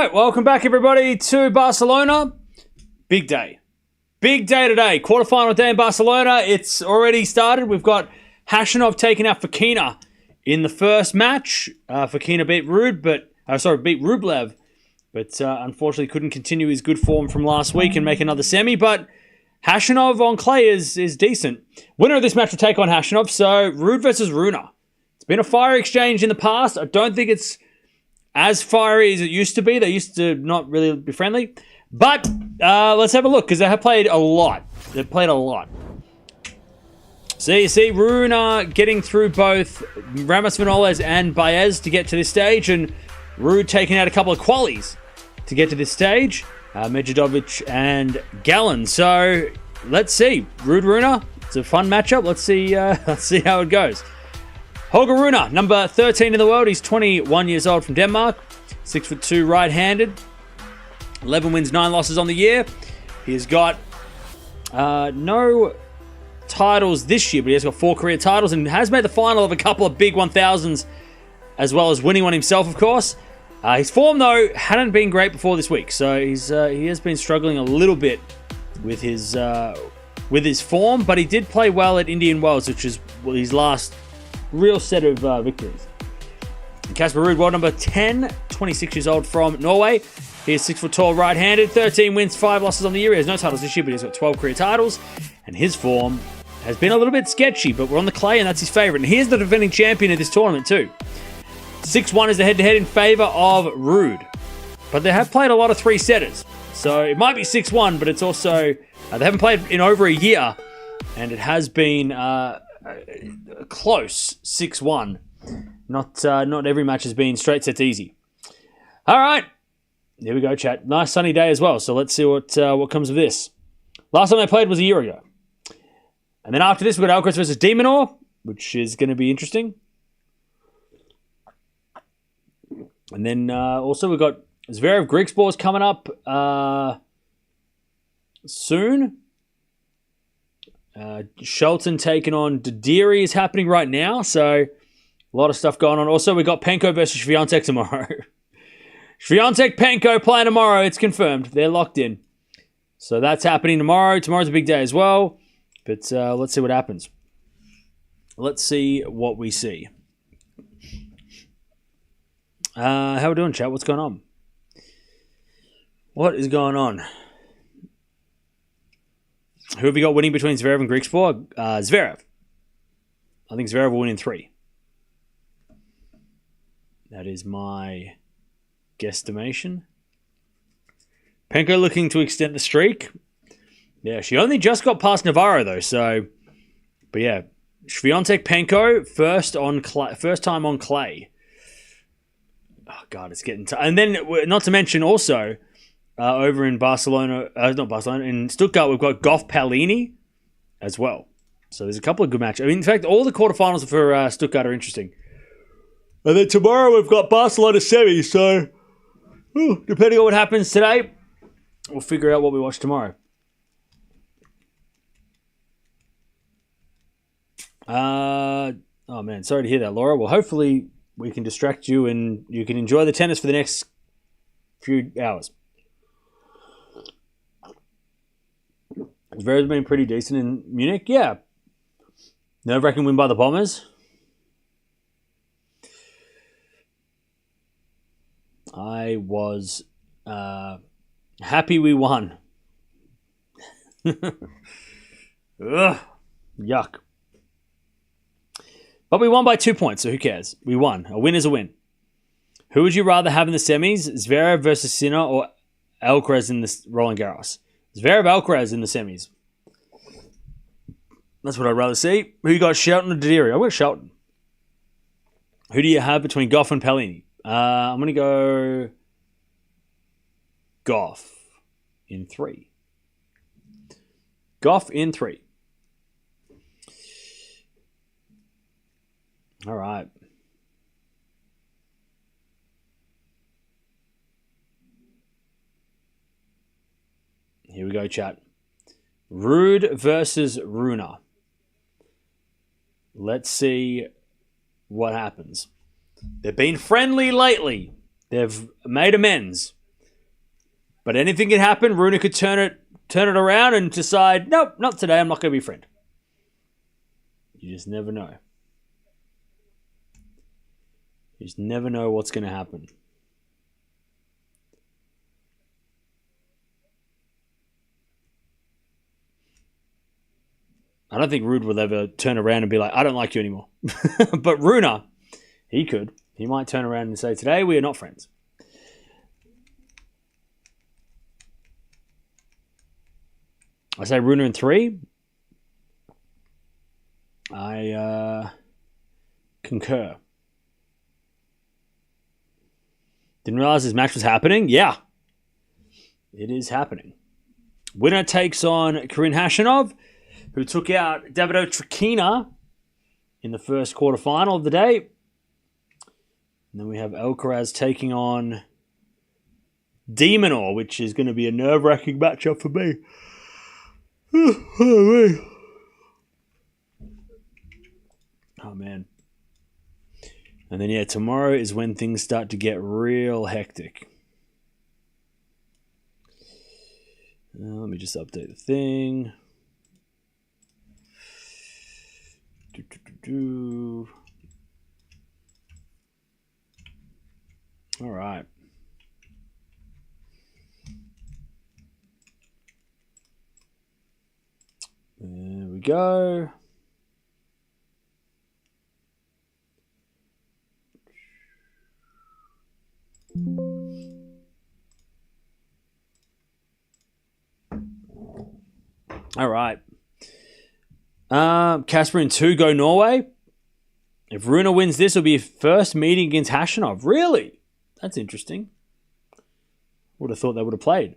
right, welcome back everybody to Barcelona. Big day. Big day today. Quarterfinal day in Barcelona. It's already started. We've got Khachanov taking out Fokina in the first match. Fokina beat Rublev, but unfortunately couldn't continue his good form from last week and make another semi. But Khachanov on clay is decent. Winner of this match will take on Khachanov. So Ruud versus Rune. It's been a fire exchange in the past. I don't think it's as fiery as it used to be. They used to not really be friendly. But let's have a look, because they have played a lot. They've played a lot. So you see Rune getting through both Ramos Vinoles and Baez to get to this stage, and Ruud taking out a couple of qualies to get to this stage. Medvedovic and Gallen. So let's see. Ruud Rune. It's a fun matchup. Let's see how it goes. Holger Rune, number 13 in the world. He's 21 years old from Denmark. 6'2", right-handed. 11 wins, 9 losses on the year. He has got no titles this year, but he has got 4 career titles and has made the final of a couple of big 1000s, as well as winning one himself, of course. His form, though, hadn't been great before this week, so he has been struggling a little bit with his form, but he did play well at Indian Wells, which is his last real set of victories. Casper Ruud, world number 10, 26 years old from Norway. He is 6 foot tall, right-handed, 13 wins, 5 losses on the year. He has no titles this year, but he's got 12 career titles, and his form has been a little bit sketchy, but we're on the clay, and that's his favorite. And here's the defending champion of this tournament, too. 6-1 is the head-to-head in favor of Ruud. But they have played a lot of 3-setters. So it might be 6-1, but it's also... they haven't played in over a year, and it has been close 6-1. Not every match has been straight sets easy. All right. There we go, chat. Nice sunny day as well, so let's see what comes of this. Last time they played was a year ago. And then after this, we've got Alcaraz versus Demonor, which is going to be interesting. And then also we've got Zverev Griekspoors coming up soon. Shelton taking on Didiri is happening right now, so a lot of stuff going on. Also, we've got Penko versus Swiatek tomorrow. Swiatek, Penko playing tomorrow. It's confirmed. They're locked in. So that's happening tomorrow. Tomorrow's a big day as well. But let's see what happens. Let's see what we see. How are we doing, chat? What's going on? What is going on? Who have you got winning between Zverev and Griekspoor? Zverev. I think Zverev will win in 3. That is my guesstimation. Penko looking to extend the streak. Yeah, she only just got past Navarro though, so... But yeah, Swiatek Penko, first time on clay. Oh god, it's getting... And then, not to mention also, over in Barcelona... not Barcelona, in Stuttgart, we've got Gauff Paolini as well. So there's a couple of good matches. I mean, in fact, all the quarterfinals for Stuttgart are interesting. And then tomorrow we've got Barcelona semi, so... depending on what happens today, we'll figure out what we watch tomorrow. Oh man, sorry to hear that, Laura. Well, hopefully we can distract you and you can enjoy the tennis for the next few hours. Zverev's been pretty decent in Munich. Yeah. Nerve-wracking win by the Bombers. I was happy we won. Ugh, yuck. But we won by 2 points, so who cares? We won. A win is a win. Who would you rather have in the semis? Zverev versus Sinner or Alcaraz in the Roland Garros? Zverev Alcaraz in the semis. That's what I'd rather see. Who you got, Shelton or Didiri? I got Shelton. Who do you have between Gauff and Paolini? I'm going to go Gauff in 3. Gauff in 3. All right. Here we go, chat. Ruud versus Rune. Let's see what happens. They've been friendly lately. They've made amends. But anything can happen. Rune could turn it around and decide, nope, not today. I'm not going to be friend. You just never know. You just never know what's going to happen. I don't think Ruud will ever turn around and be like, I don't like you anymore. But Rune, he could. He might turn around and say, today we are not friends. I say Rune in 3. I concur. Didn't realize this match was happening? Yeah. It is happening. Winner takes on Karen Khachanov, who took out Davido Fokina in the first quarterfinal of the day. And then we have Alcaraz taking on Demonor, which is going to be a nerve-wracking matchup for me. Oh, man. And then, yeah, tomorrow is when things start to get real hectic. Let me just update the thing. All right. There we go. All right. Casper in 2 go Norway. If Rune wins this, it'll be his first meeting against Khachanov. Really? That's interesting. Would have thought they would have played.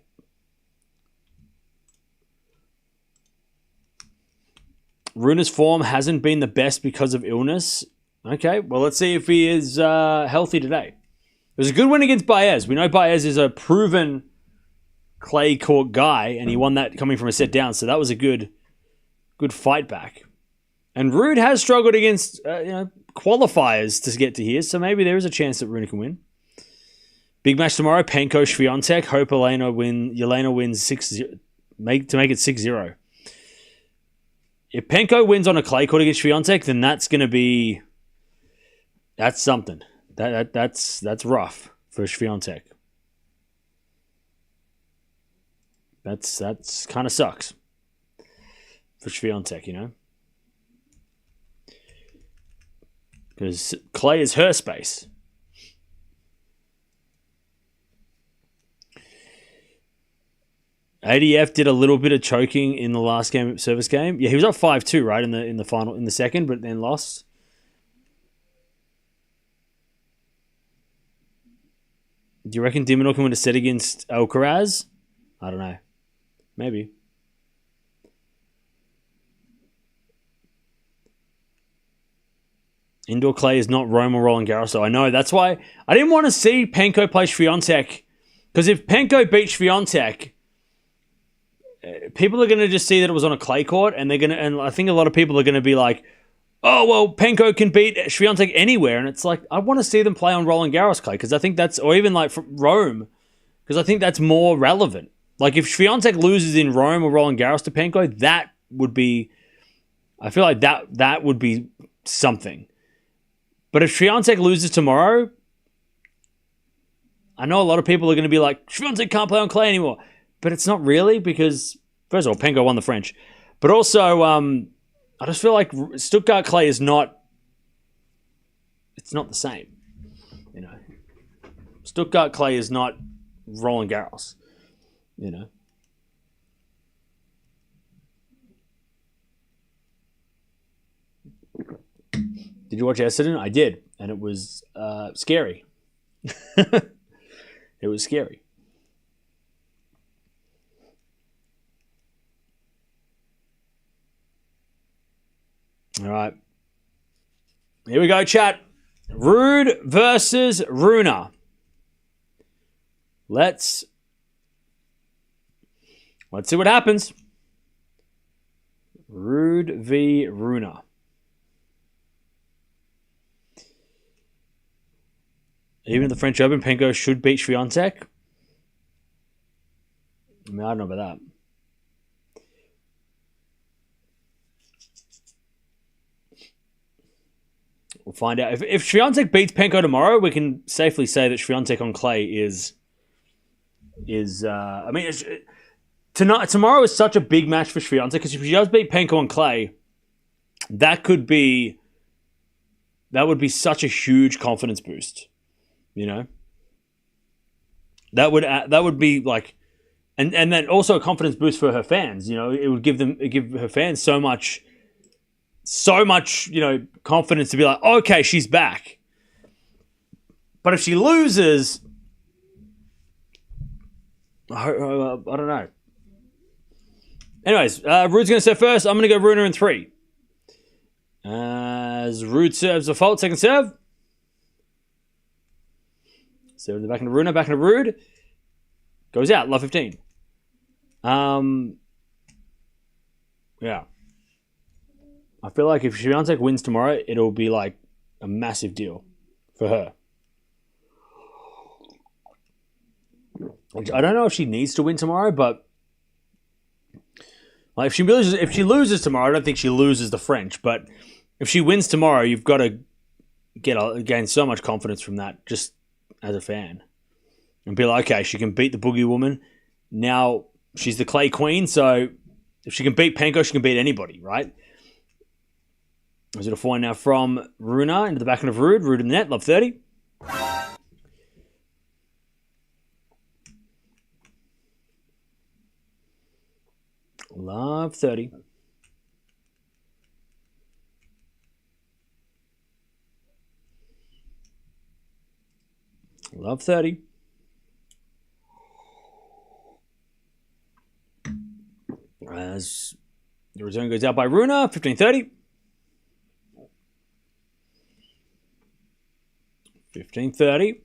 Rune's form hasn't been the best because of illness. Okay, well, let's see if he is healthy today. It was a good win against Baez. We know Baez is a proven clay court guy, and he won that coming from a set down, so that was a good fight back. And Ruud has struggled against qualifiers to get to here, so maybe there is a chance that Rune can win. Big match tomorrow, Penko Swiatek. Hope Yelena wins 6-0 to make it 6-0. If Penko wins on a clay court against Swiatek, then that's something. That's rough for Swiatek. That's kind of sucks for Swiatek, you know, because clay is her space. ADF did a little bit of choking in the last service game. Yeah, he was up 5-2, right, in the final, in the second, but then lost. Do you reckon Demonor can win a set against Alcaraz? I don't know. Maybe. Indoor clay is not Rome or Roland Garros, so I know. That's why I didn't want to see Penko play Swiatek, because if Penko beats Swiatek, people are going to just see that it was on a clay court, and I think a lot of people are going to be like, oh, well, Penko can beat Swiatek anywhere. And it's like, I want to see them play on Roland Garros clay, because I think that's, or even like Rome, because I think that's more relevant. Like if Swiatek loses in Rome or Roland Garros to Penko, that would be, I feel like that would be something. But if Swiatek loses tomorrow, I know a lot of people are going to be like, Swiatek can't play on clay anymore. But it's not really, because, first of all, Penko won the French. But also, I just feel like Stuttgart clay is not, it's not the same. You know, Stuttgart clay is not Roland Garros. You know. Did you watch Essendon? I did. And it was scary. It was scary. All right. Here we go, chat. Ruud versus Rune. Let's see what happens. Ruud v. Rune. Even at the French Open, Penko should beat Swiatek. mean, I don't know about that. We'll find out. If Swiatek beats Penko tomorrow, we can safely say that Swiatek on clay is. I mean, tomorrow is such a big match for Swiatek because if she does beat Penko on clay, that would be such a huge confidence boost. You know, that would be like, and then also a confidence boost for her fans. You know, it would give her fans so much, you know, confidence to be like, okay, she's back. But if she loses, I don't know. Anyways, Ruud's going to serve first. I'm going to go Rune in 3. As Ruud serves a fault, second serve. Serve in the back into Rune, back into Ruud. Goes out, love 15. Yeah. I feel like if Swiatek wins tomorrow, it'll be like a massive deal for her. I don't know if she needs to win tomorrow, but like if she loses tomorrow, I don't think she loses the French. But if she wins tomorrow, you've got to gain so much confidence from that, just as a fan, and be like, okay, she can beat the Boogie Woman. Now she's the clay queen, so if she can beat Penko, she can beat anybody, right? Is it a forehand now from Rune into the backhand of Ruud? Ruud in the net, love 30. Love 30. Love 30. As the return goes out by Rune, 15-30. 15-30.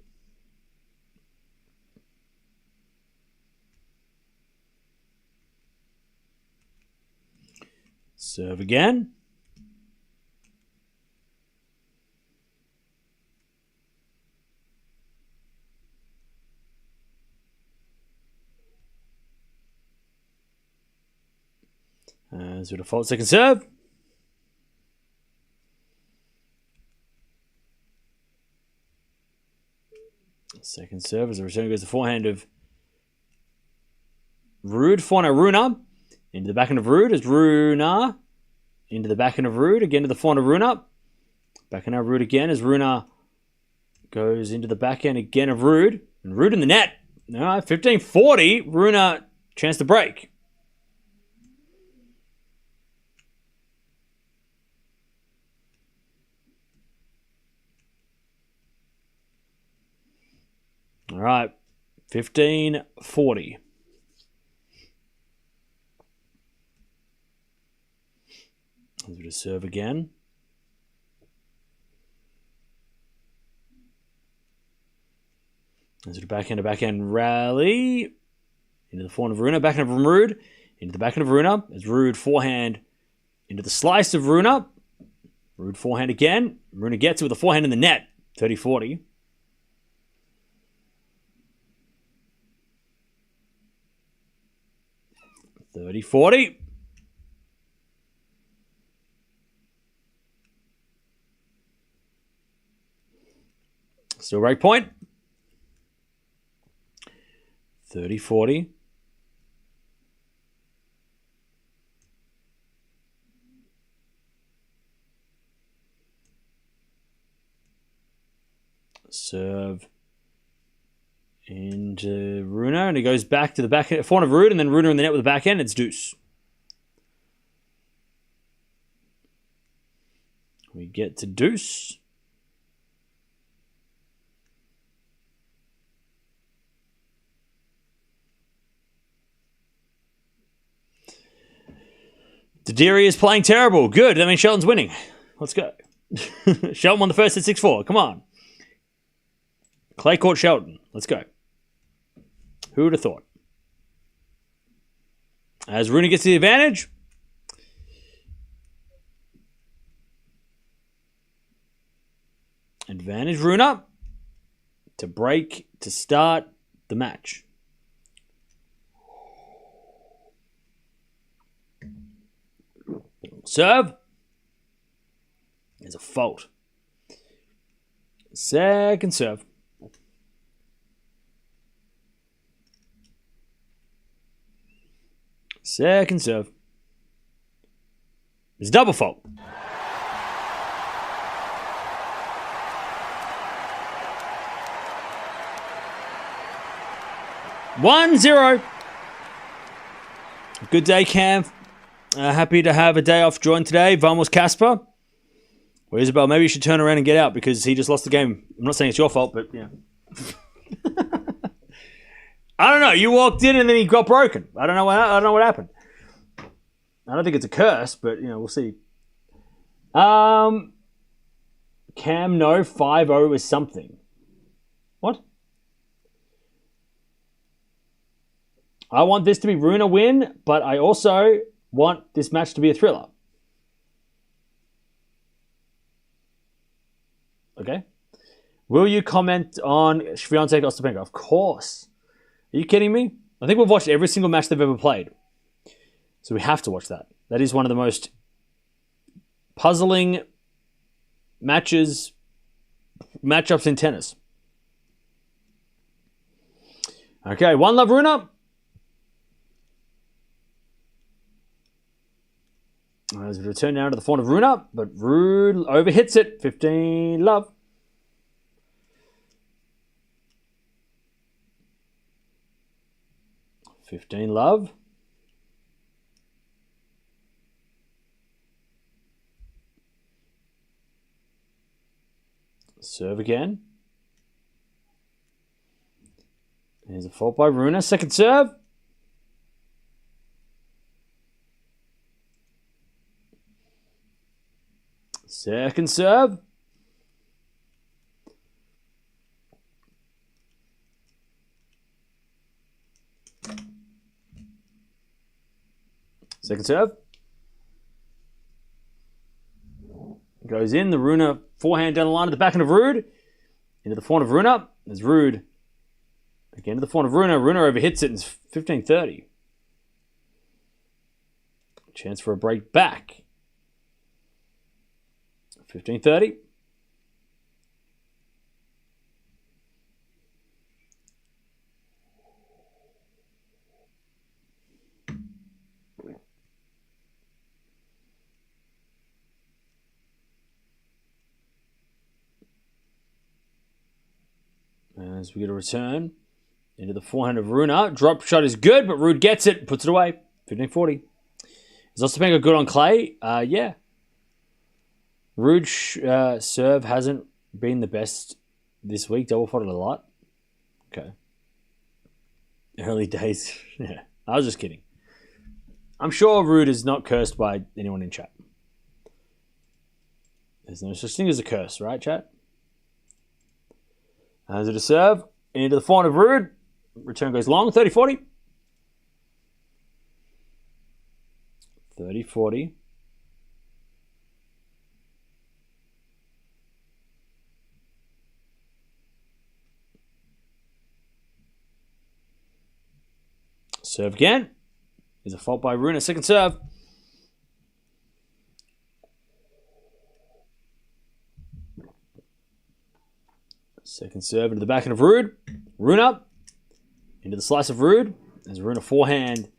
Serve again. As a default second serve. Second serve as the return goes the forehand of Ruud. Forehand of Rune. Into the backhand of Ruud as Rune. Into the backhand of Ruud. Again to the forehand of Rune. Backhand of Ruud again as Rune goes into the backhand again of Ruud. And Ruud in the net. No, 15-40. Rune chance to break. All right, 15-40. I'll do the serve again. As a backhand rally. Into the forehand of Rune, backhand of Ruud. Into the backhand of Rune. As Ruud forehand into the slice of Rune. Ruud forehand again. Rune gets it with a forehand in the net. 30-40. 30-40. Still break point. 30-40. Serve into Rune, and he goes back to the back forehand of Ruud, and then Rune in the net with the backhand. It's deuce. We get to deuce. Dadiri is playing terrible. Good. That means Shelton's winning. Let's go. Shelton won the first at 6-4. Come on. Clay court Shelton. Let's go. Who would have thought? As Rune gets the advantage. Advantage Rune to break to start the match. Serve. There's a fault. Second serve. Second serve. It's double fault. One zero. Good day, Cam. Happy to have a day off join today. Vamos, Casper. Well, Isabel, maybe you should turn around and get out because he just lost the game. I'm not saying it's your fault, but yeah. I don't know. You walked in and then he got broken. I don't know what happened. I don't think it's a curse, but we'll see. Cam, no, 5-0 is something. What? I want this to be Rune win, but I also want this match to be a thriller. Okay. Will you comment on Swiatek Ostapenko? Of course. Are you kidding me? I think we've watched every single match they've ever played. So we have to watch that. That is one of the most puzzling matchups in tennis. Okay, one love Rune. As we return now to the form of Rune, but Ruud overhits it. 15 love. Serve again. There's a fault by Rune. Second serve. Second serve. Second serve. Goes in. The Rune forehand down the line at the backhand of Ruud. Into the forehand of Rune. There's Ruud. Again to the forehand of Rune. Rune overhits it and it's 15-30. Chance for a break back. 15-30. As we get a return into the forehand of Rune. Drop shot is good, but Ruud gets it, puts it away. 15-40. Is Ostapenko good on clay? Yeah. Ruud serve hasn't been the best this week. Double faulted a lot. Okay. Early days. Yeah. I was just kidding. I'm sure Ruud is not cursed by anyone in chat. There's no such thing as a curse, right, chat? As it a serve. Into the forehand of Ruud. Return goes long. 30-40. 30-40. Serve again. There's a fault by Rune. Second serve. Second serve into the backhand of Ruud. Rune up. Into the slice of Ruud. There's Rune forehand.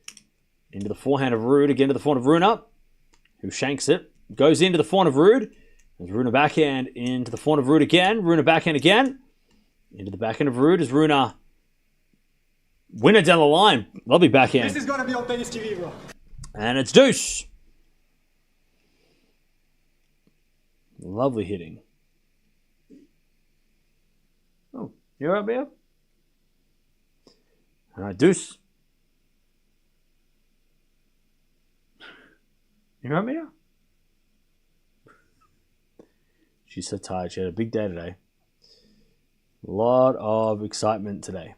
Into the forehand of Ruud. Again to the forehand of Rune up. Who shanks it. Goes into the forehand of Ruud. There's Rune backhand. Into the forehand of Ruud again. Rune backhand again. Into the backhand of Ruud. Is Rune winner down the line. Lovely backhand. This is going to be on Tennis TV, bro. And it's deuce. Lovely hitting. Oh, you all right, Bear? All right, deuce. You all right, Bear? She's so tired. She had a big day today. A lot of excitement today.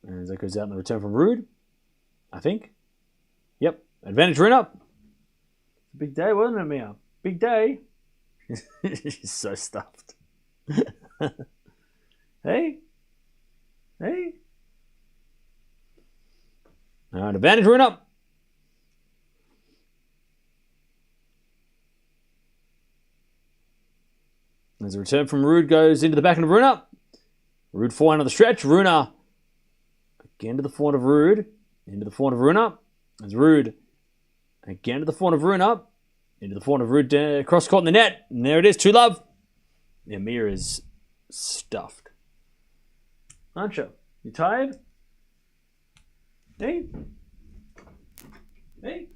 And that goes out in the return from Ruud, I think. Yep. Advantage Rune up. Big day, wasn't it, Mia? Big day. She's so stuffed. Hey. Hey. All right, advantage Rune up. As a return from Ruud goes into the backhand of Rune. Ruud forehand on the stretch. Rune again to the forehand of Ruud. Into the forehand of Rune. As Ruud again to the forehand of Rune. Into the forehand of Ruud. Cross court in the net. And there it is. 2-love. Yeah, Mirra is stuffed. Aren't you? You tired? Hey? Hey?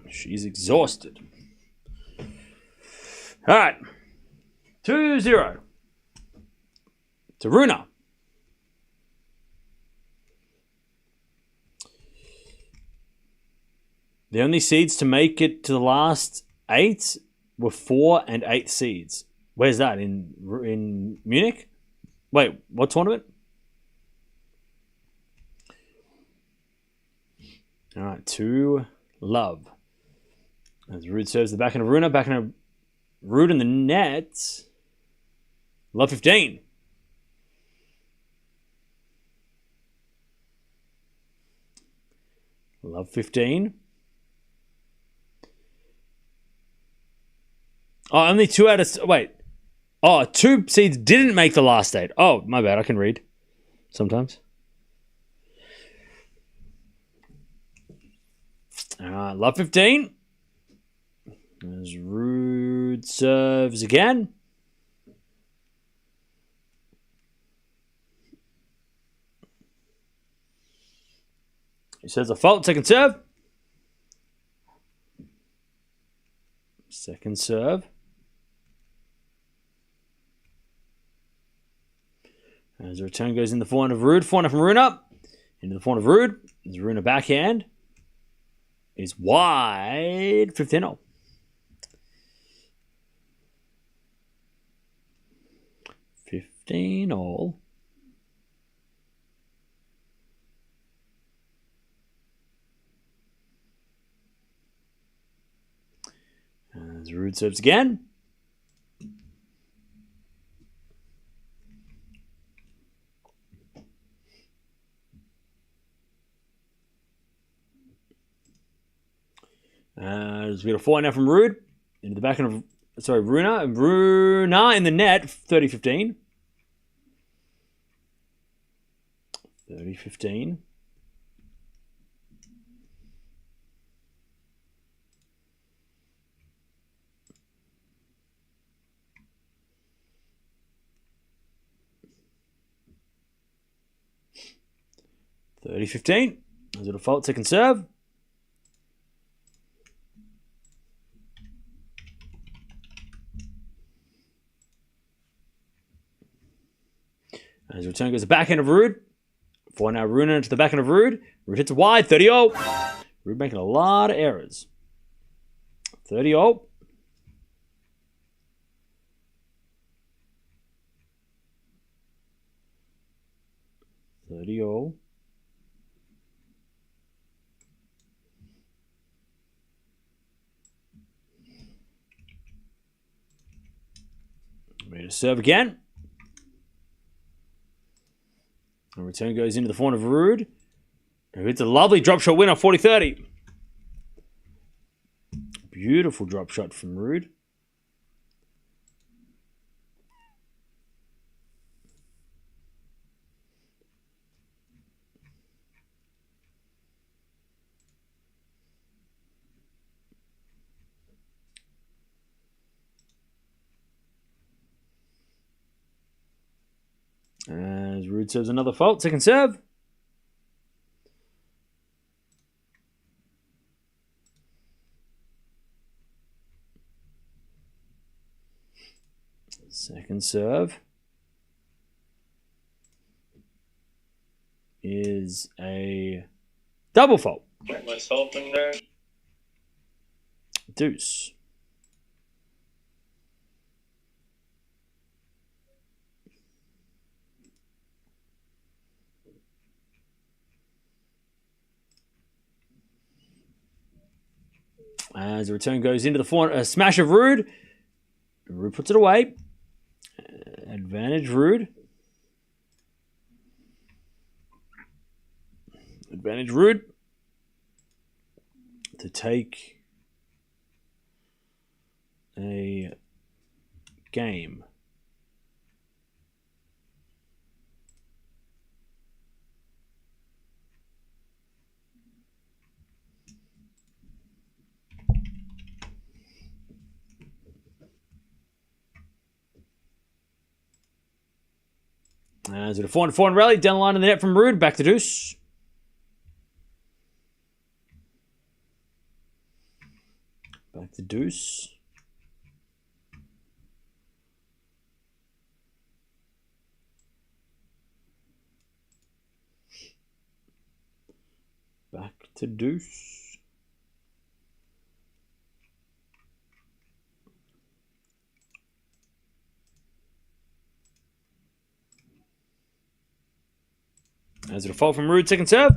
She's exhausted. All right. 2-0. To Rune. The only seeds to make it to the last 8 were 4 and 8 seeds. Where's that? In Munich? Wait, what tournament? All right, 2-love. As Ruud serves the backhand of Rune, backhand of Ruud in the net. Love 15. Love 15. Oh, only 2 out of... Wait. Oh, 2 seeds didn't make the last 8. Oh, my bad. I can read sometimes. Love 15. As Ruud serves again. He says a fault. Second serve. Second serve. As the return goes in the forehand of Ruud. Forehand from Rune up. Into the forehand of Ruud. As Rune backhand is wide. 15-0. 15-0. As Ruud serves again. As we got a 4 now from Ruud. Into the backhand of, Rune. Rune in the net. 30-15. 30-15. As a default, second serve. As return goes the backhand of Ruud. 4 now Rune into the backhand of Ruud. Ruud hits it wide. 30-0. Ruud making a lot of errors. 30-0. 30-0. Ready to serve again. And return goes into the forehand of Ruud, who hits a lovely drop shot winner, 40-30. Beautiful drop shot from Ruud. As Ruud serves another fault, second serve. Second serve is a double fault. Get myself in there. Deuce. As the return goes into the forehand, a smash of Ruud. Ruud puts it away. Advantage Ruud. Advantage Ruud to take a game. As a 4-4 rally, down the line in the net from Ruud, back to deuce. Back to deuce. Back to deuce. As a fault from Ruud, second serve.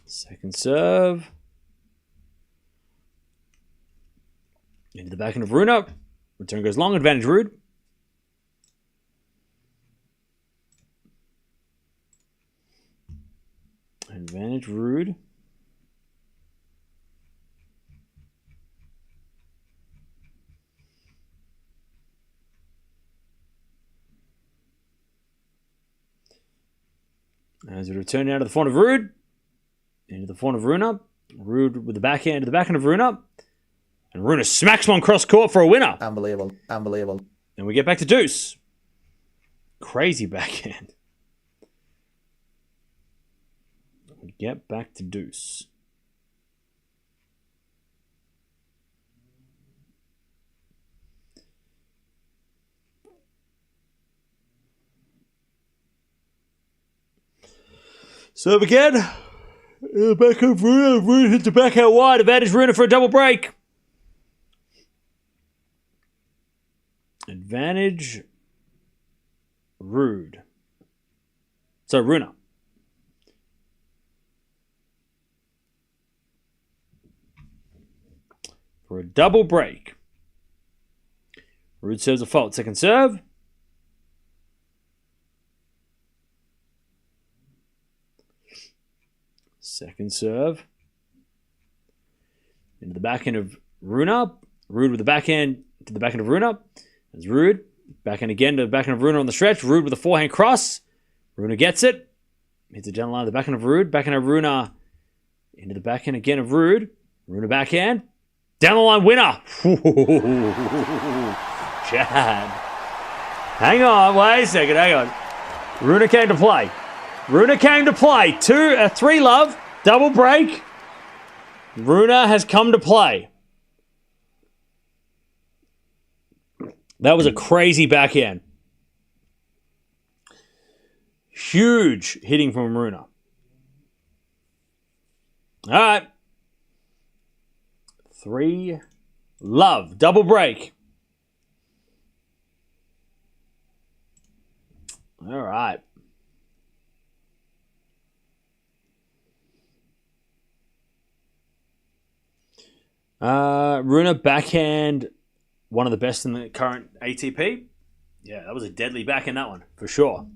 Second serve. Into the backhand of Rune. Return goes long, advantage Ruud. Advantage Ruud. As we return now to the front of Ruud. Into the front of Rune. Ruud with the backhand to the backhand of Rune. And Rune smacks one cross court for a winner. Unbelievable. Unbelievable. And we get back to deuce. Crazy backhand. We get back to deuce. Serve again. The back of Rune. Rune hits the backhand wide. Advantage Rune for a double break. Advantage Ruud. So Rune. For a double break. Ruud serves a fault. Second serve. Second serve. Into the backhand of Rune. Ruud with the backhand to the backhand of Rune. There's Ruud. Backhand again to the backhand of Rune on the stretch. Ruud with a forehand cross. Rune gets it. Hits it down the line of the backhand of Ruud. Backhand of Rune. Into the backhand again of Ruud. Rune backhand. Down the line winner. Chad. Hang on. Wait a second. Hang on. Rune came to play. Rune came to play. 3 love. Double break. Rune has come to play. That was a crazy backhand. Huge hitting from Rune. All right. 3 love. Double break. All right. Rune backhand, one of the best in the current ATP. Yeah, that was a deadly backhand, that one, for sure.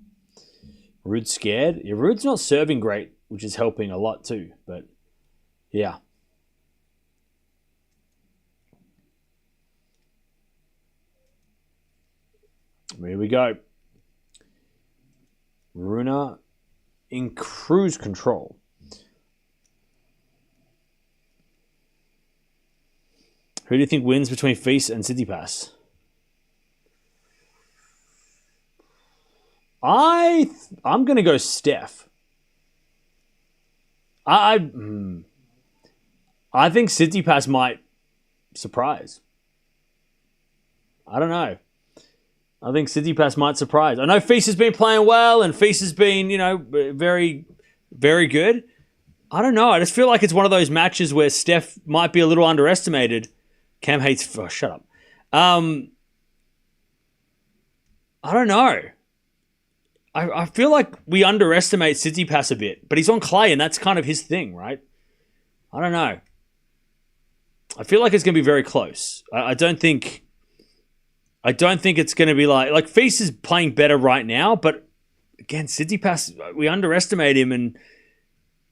Ruud's scared. Yeah, Ruud's not serving great, which is helping a lot too, but yeah. Here we go. Rune in cruise control. Who do you think wins between Feast and Tsitsipas? I'm going to go Steph. I think Tsitsipas might surprise. I don't know. I think Tsitsipas might surprise. I know Feast has been playing well and Feast has been, very, very good. I don't know. I just feel like it's one of those matches where Steph might be a little underestimated. Cam hates... Oh, shut up. I don't know. I feel like we underestimate Tsitsipas a bit, but he's on clay and that's kind of his thing, right? I don't know. I feel like it's going to be very close. I don't think I don't think it's going to be like Feast is playing better right now, but again, Tsitsipas, we underestimate him, and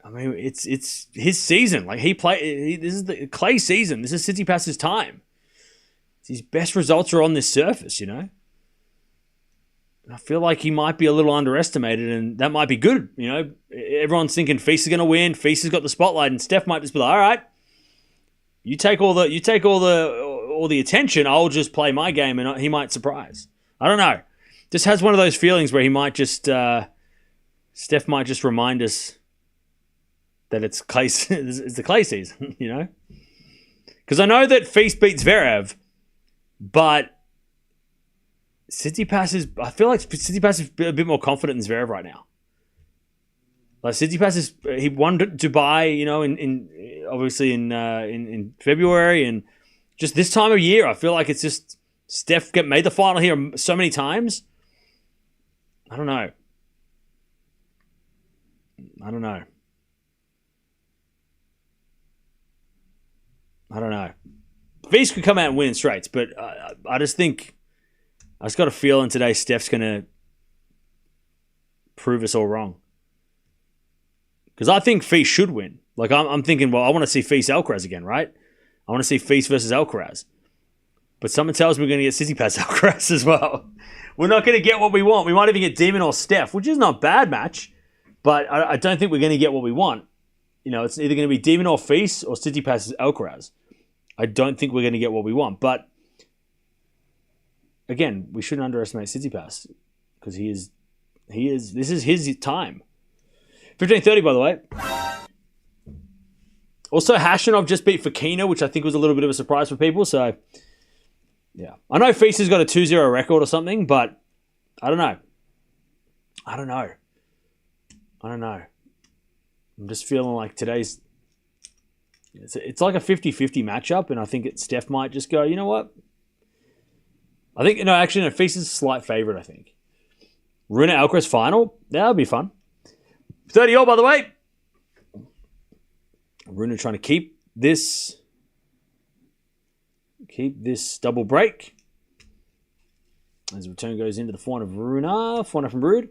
I mean it's his season. Like this is the clay season. This is Tsitsipas's time. His best results are on this surface, you know. I feel like he might be a little underestimated, and that might be good. You know, everyone's thinking Feast is going to win. Feast has got the spotlight, and Steph might just be like, "All right, you take all the attention. I'll just play my game, and he might surprise." I don't know. Just has one of those feelings where he might just Steph might just remind us that it's the clay season. You know, because I know that Feast beats Zverev, but I feel like Tsitsipas is a bit more confident than Zverev right now. Like Tsitsipas he won Dubai, you know, obviously in February, and just this time of year, I feel like it's just Steph made the final here so many times. I don't know. Feast could come out and win in straights, but I just got a feeling today Steph's going to prove us all wrong. Because I think Feast should win. Like, I'm thinking, well, I want to see Feast Alcaraz again, right? I want to see Feast versus Alcaraz. But someone tells me we're going to get Tsitsipas Alcaraz as well. We're not going to get what we want. We might even get Demon or Steph, which is not a bad match. But I don't think we're going to get what we want. You know, it's either going to be Demon or Feast or Tsitsipas Alcaraz. I don't think we're going to get what we want. But again, we shouldn't underestimate Tsitsipas because this is his time. 15:30, by the way. Also, Hashanov just beat Fokina, which I think was a little bit of a surprise for people. So, yeah. I know Feast has got a 2-0 record or something, but I don't know. I'm just feeling like today's... It's like a 50-50 matchup, and I think Steph might just go, you know what? I think, Feast is a slight favorite, I think. Rune Alcaraz final. That'll be fun. 30-all, by the way. Rune trying to keep this double break. As return goes into the forehand of Rune. Forehand from Ruud.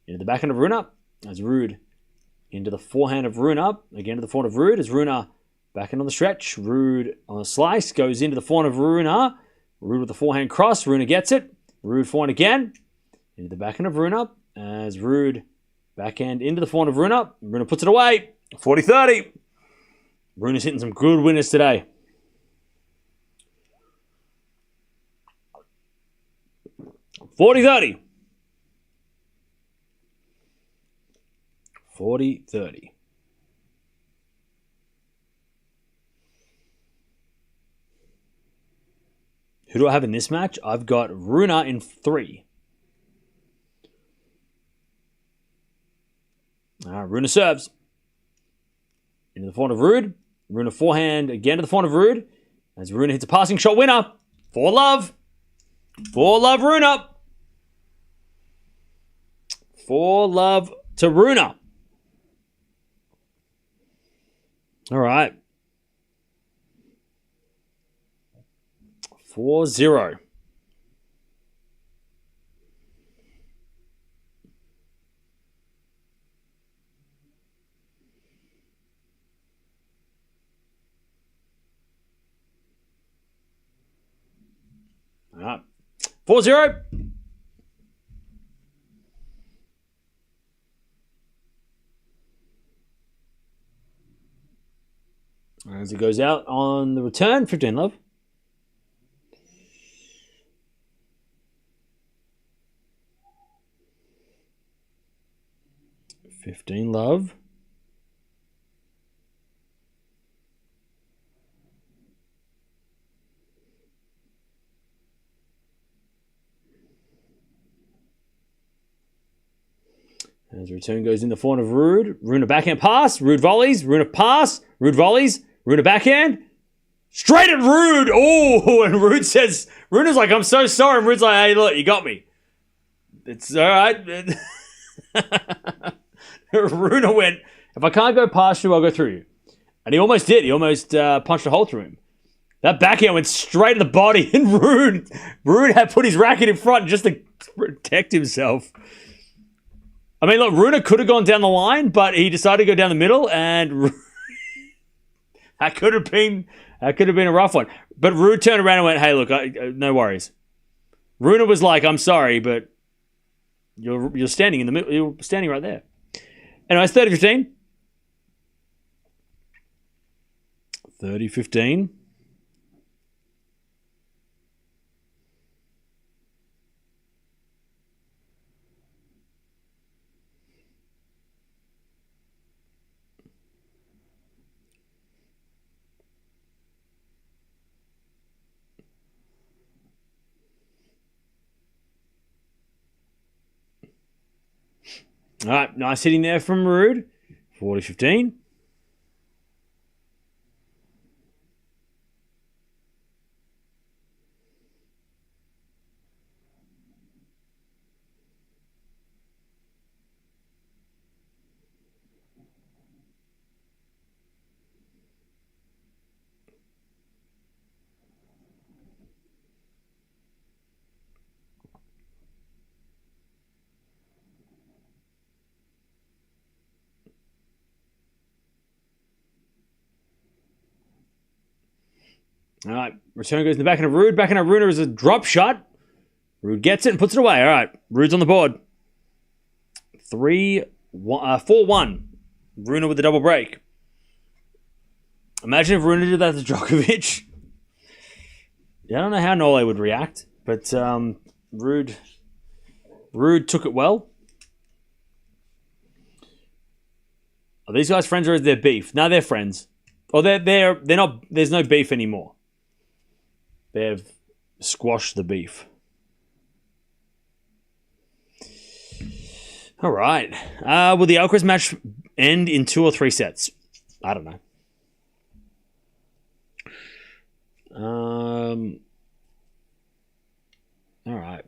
Into the backhand of Rune. As Ruud into the forehand of Rune. Again to the forehand of Ruud. As Rune backhand on the stretch. Ruud on the slice. Goes into the forehand of Rune. Ruud with the forehand cross. Rune gets it. Ruud forehand again. Into the backhand of Rune. As Ruud backhand into the forehand of Rune. Rune puts it away. 40-30. Rune's hitting some good winners today. $40-30. 40-30. Who do I have in this match? I've got Rune in 3. Rune serves. Into the forehand of Ruud. Rune forehand again to the forehand of Ruud. As Rune hits a passing shot winner. 4-love. 4-love Rune. 4-love to Rune. All right. 4-0. All right. 4-0. As it goes out on the return, 15-love. 15-love. As return goes in the forehand of Ruud. Rune backhand pass. Ruud volleys. Rune pass. Ruud volleys. Rune backhand. Straight at Ruud. Oh, and Ruud says, Rune is like, I'm so sorry. And Ruud's like, hey, look, you got me. It's all right. Rune went, if I can't go past you, I'll go through you. And he almost did. He almost punched a hole through him. That backhand went straight to the body, and Rune had put his racket in front just to protect himself. I mean, look, Rune could have gone down the line, but he decided to go down the middle, and that could have been a rough one. But Ruud turned around and went, "Hey, look, no worries." Rune was like, "I'm sorry, but you're standing in the middle. You're standing right there." Anyway, it's 30-15. 30-15. All right, nice hitting there from Ruud. 40-15. All right, return goes in the backhand of Ruud. Backhand of Rune is a drop shot. Ruud gets it and puts it away. All right, Ruud's on the board. 4-1. Rune with the double break. Imagine if Rune did that to Djokovic. Yeah, I don't know how Nole would react, but Ruud took it well. Are these guys friends or is there beef? No, they're friends. Or they're not. There's no beef anymore. They've squashed the beef. All right. Will the Alcaraz match end in 2 or 3 sets? I don't know. All right.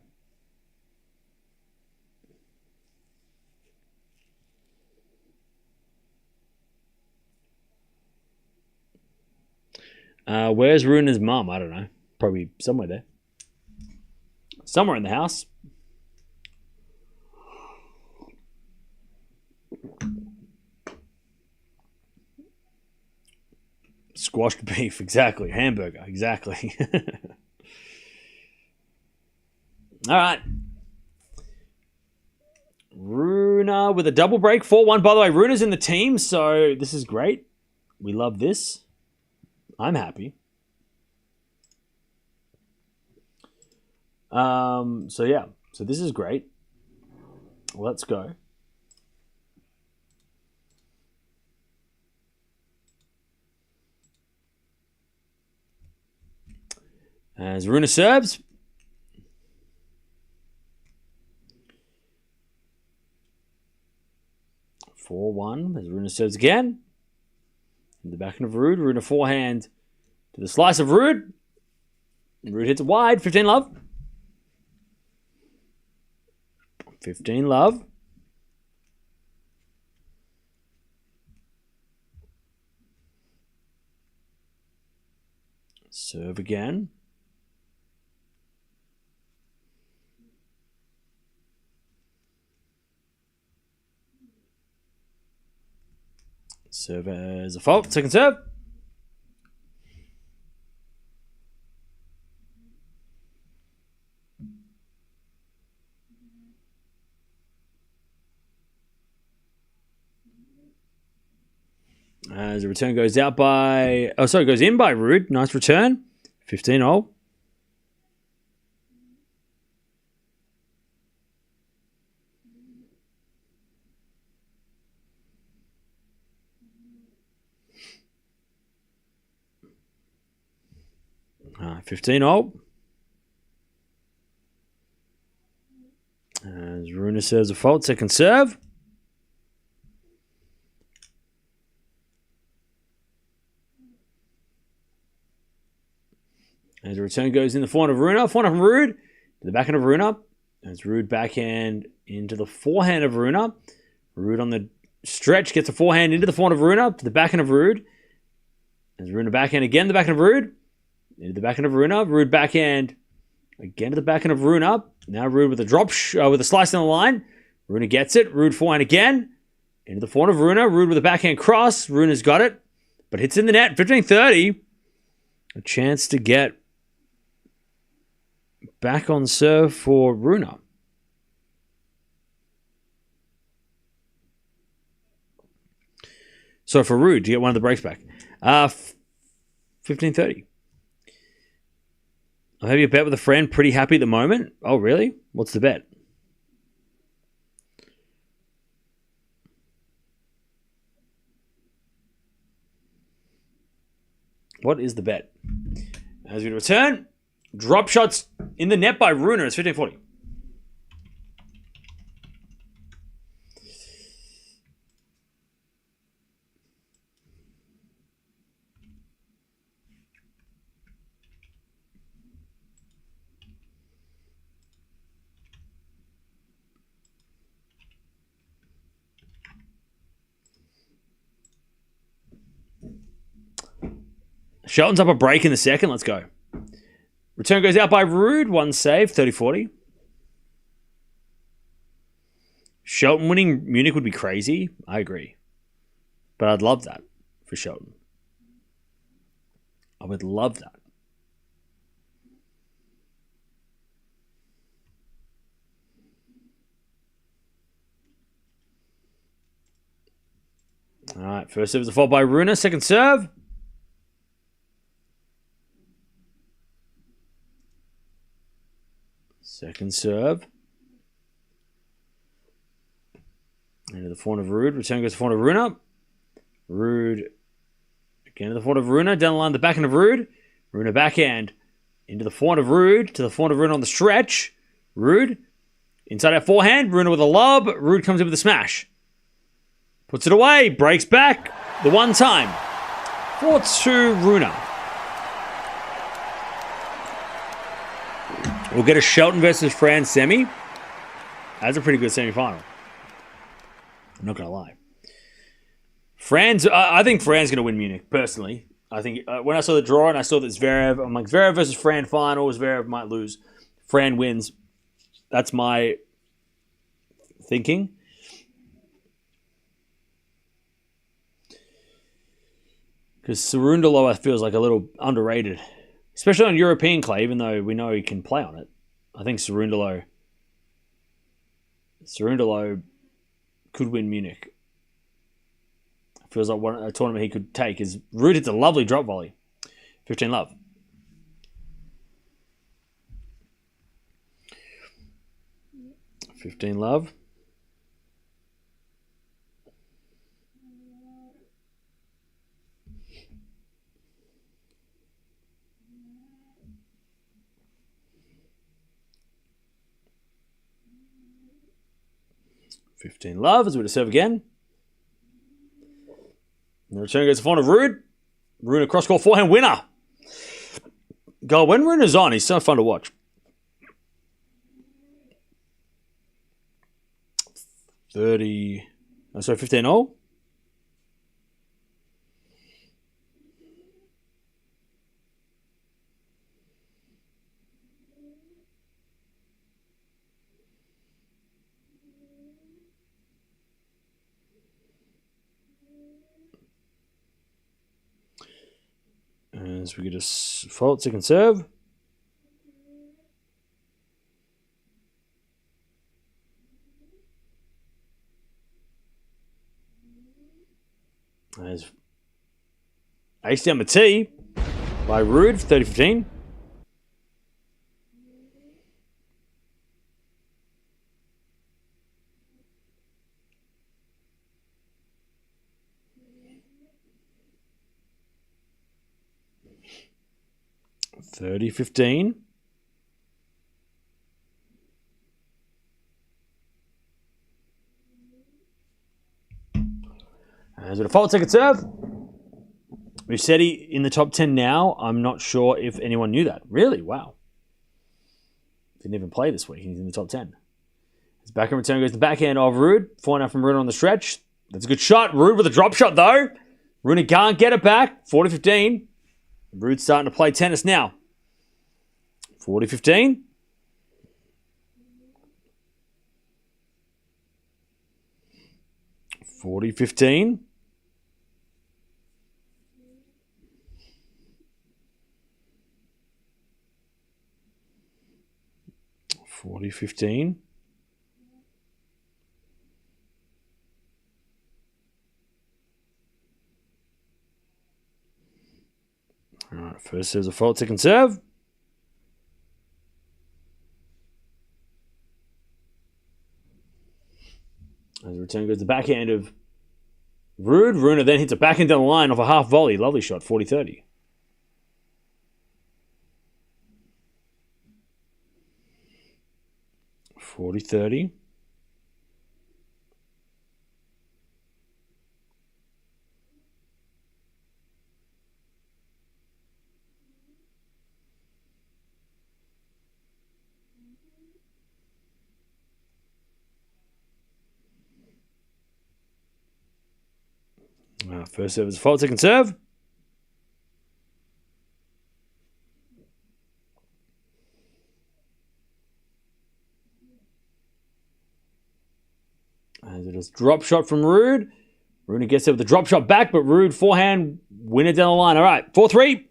Where's Rune's mum? I don't know. Probably somewhere there. Somewhere in the house. Squashed beef, exactly. Hamburger, exactly. All right. Rune with a double break. 4-1. By the way, Rune's in the team, so this is great. We love this. I'm happy. So yeah. So this is great. Let's go. As Rune serves. As Rune serves again. In the backhand of Ruud. Rune forehand to the slice of Ruud. Ruud hits it wide. 15 love. 15 love. Serve again. Serve as a fault. Second serve. As the return goes out by... Oh, sorry, goes in by Ruud. Nice return. 15-all. Uh, 15-all. As Rune serves a fault. Second serve. As the return goes in the forehand of Rune. Forehand of Ruud. To the backhand of Rune. As Ruud backhand into the forehand of Rune. Ruud on the stretch gets a forehand into the forehand of Rune. To the backhand of Ruud. As Rune backhand again, the backhand of Ruud. Into the backhand of Rune. Ruud backhand. Again to the backhand of Rune. Now Ruud with a with a slice on the line. Rune gets it. Ruud forehand again. Into the forehand of Rune. Ruud with a backhand cross. Rune's got it. But hits in the net. 15-30. A chance to get back on serve for Rune. So for Ruud to get one of the breaks back. 15-30. I'm having a bet with a friend. Pretty happy at the moment. Oh, really? What's the bet? What is the bet? As we return, drop shots in the net by Rune. It's 15-40. Shelton's up a break in the second. Let's go. Return goes out by Ruud. One save. 30-40. Shelton winning Munich would be crazy. I agree. But I'd love that for Shelton. I would love that. All right. First serve is a fault by Rune. Second serve. Second serve. Into the forehand of Ruud. Return goes to the forehand of Rune. Ruud. Again to the forehand of Rune. Down the line, the backhand of Ruud. Rune backhand. Into the forehand of Ruud. To the forehand of Rune on the stretch. Ruud. Inside our forehand. Rune with a lob. Ruud comes in with a smash. Puts it away. Breaks back. The one time. 4-2 Rune. We'll get a Shelton versus Fran semi. That's a pretty good semi-final. I'm not going to lie. I think Fran's going to win Munich, personally. I think when I saw the draw and I saw that Zverev, I'm like, Zverev versus Fran final. Zverev might lose. Fran wins. That's my thinking. Because Cerundolo feels like a little underrated. Especially on European clay, even though we know he can play on it. I think Cerundolo could win Munich. Feels like a tournament he could take. Ruud hits a lovely drop volley. 15 love. $15. 15 love as we to serve again. And the return goes to the forehand of Ruud. Rune across court forehand winner. God, when Rune is on, he's so fun to watch. 15 all. As we get a fault, second serve. As ace down the tee by Ruud, 30-15. $30-15. As with a fault, second serve. Musetti in the top 10 now. I'm not sure if anyone knew that. Really? Wow. Didn't even play this week. He's in the top 10. His backhand return goes to the backhand of Ruud. 4-0 from Rune on the stretch. That's a good shot. Ruud with a drop shot, though. Rune can't get it back. 40-15. Ruud's starting to play tennis now. 40-15. $40-15. $40-15. All right, first serve's a fault, second serve. As the return goes to the backhand of Ruud. Rune then hits a backhand down the line off a half volley. Lovely shot, 40-30. $40-30. First serve is a fault, second serve. As it is drop shot from Ruud. Rune gets there with the drop shot back, but Ruud forehand winner down the line. All right, 4-3.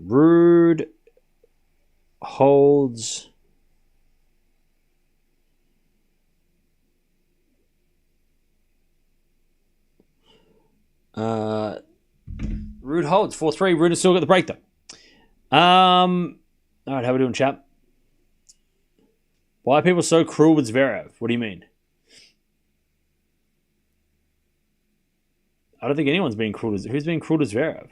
Ruud holds. Ruud holds 4-3. Ruud has still got the break though. All right, how are we doing, chap? Why are people so cruel with Zverev? What do you mean? I don't think anyone's being cruel to... Who's being cruel to Zverev?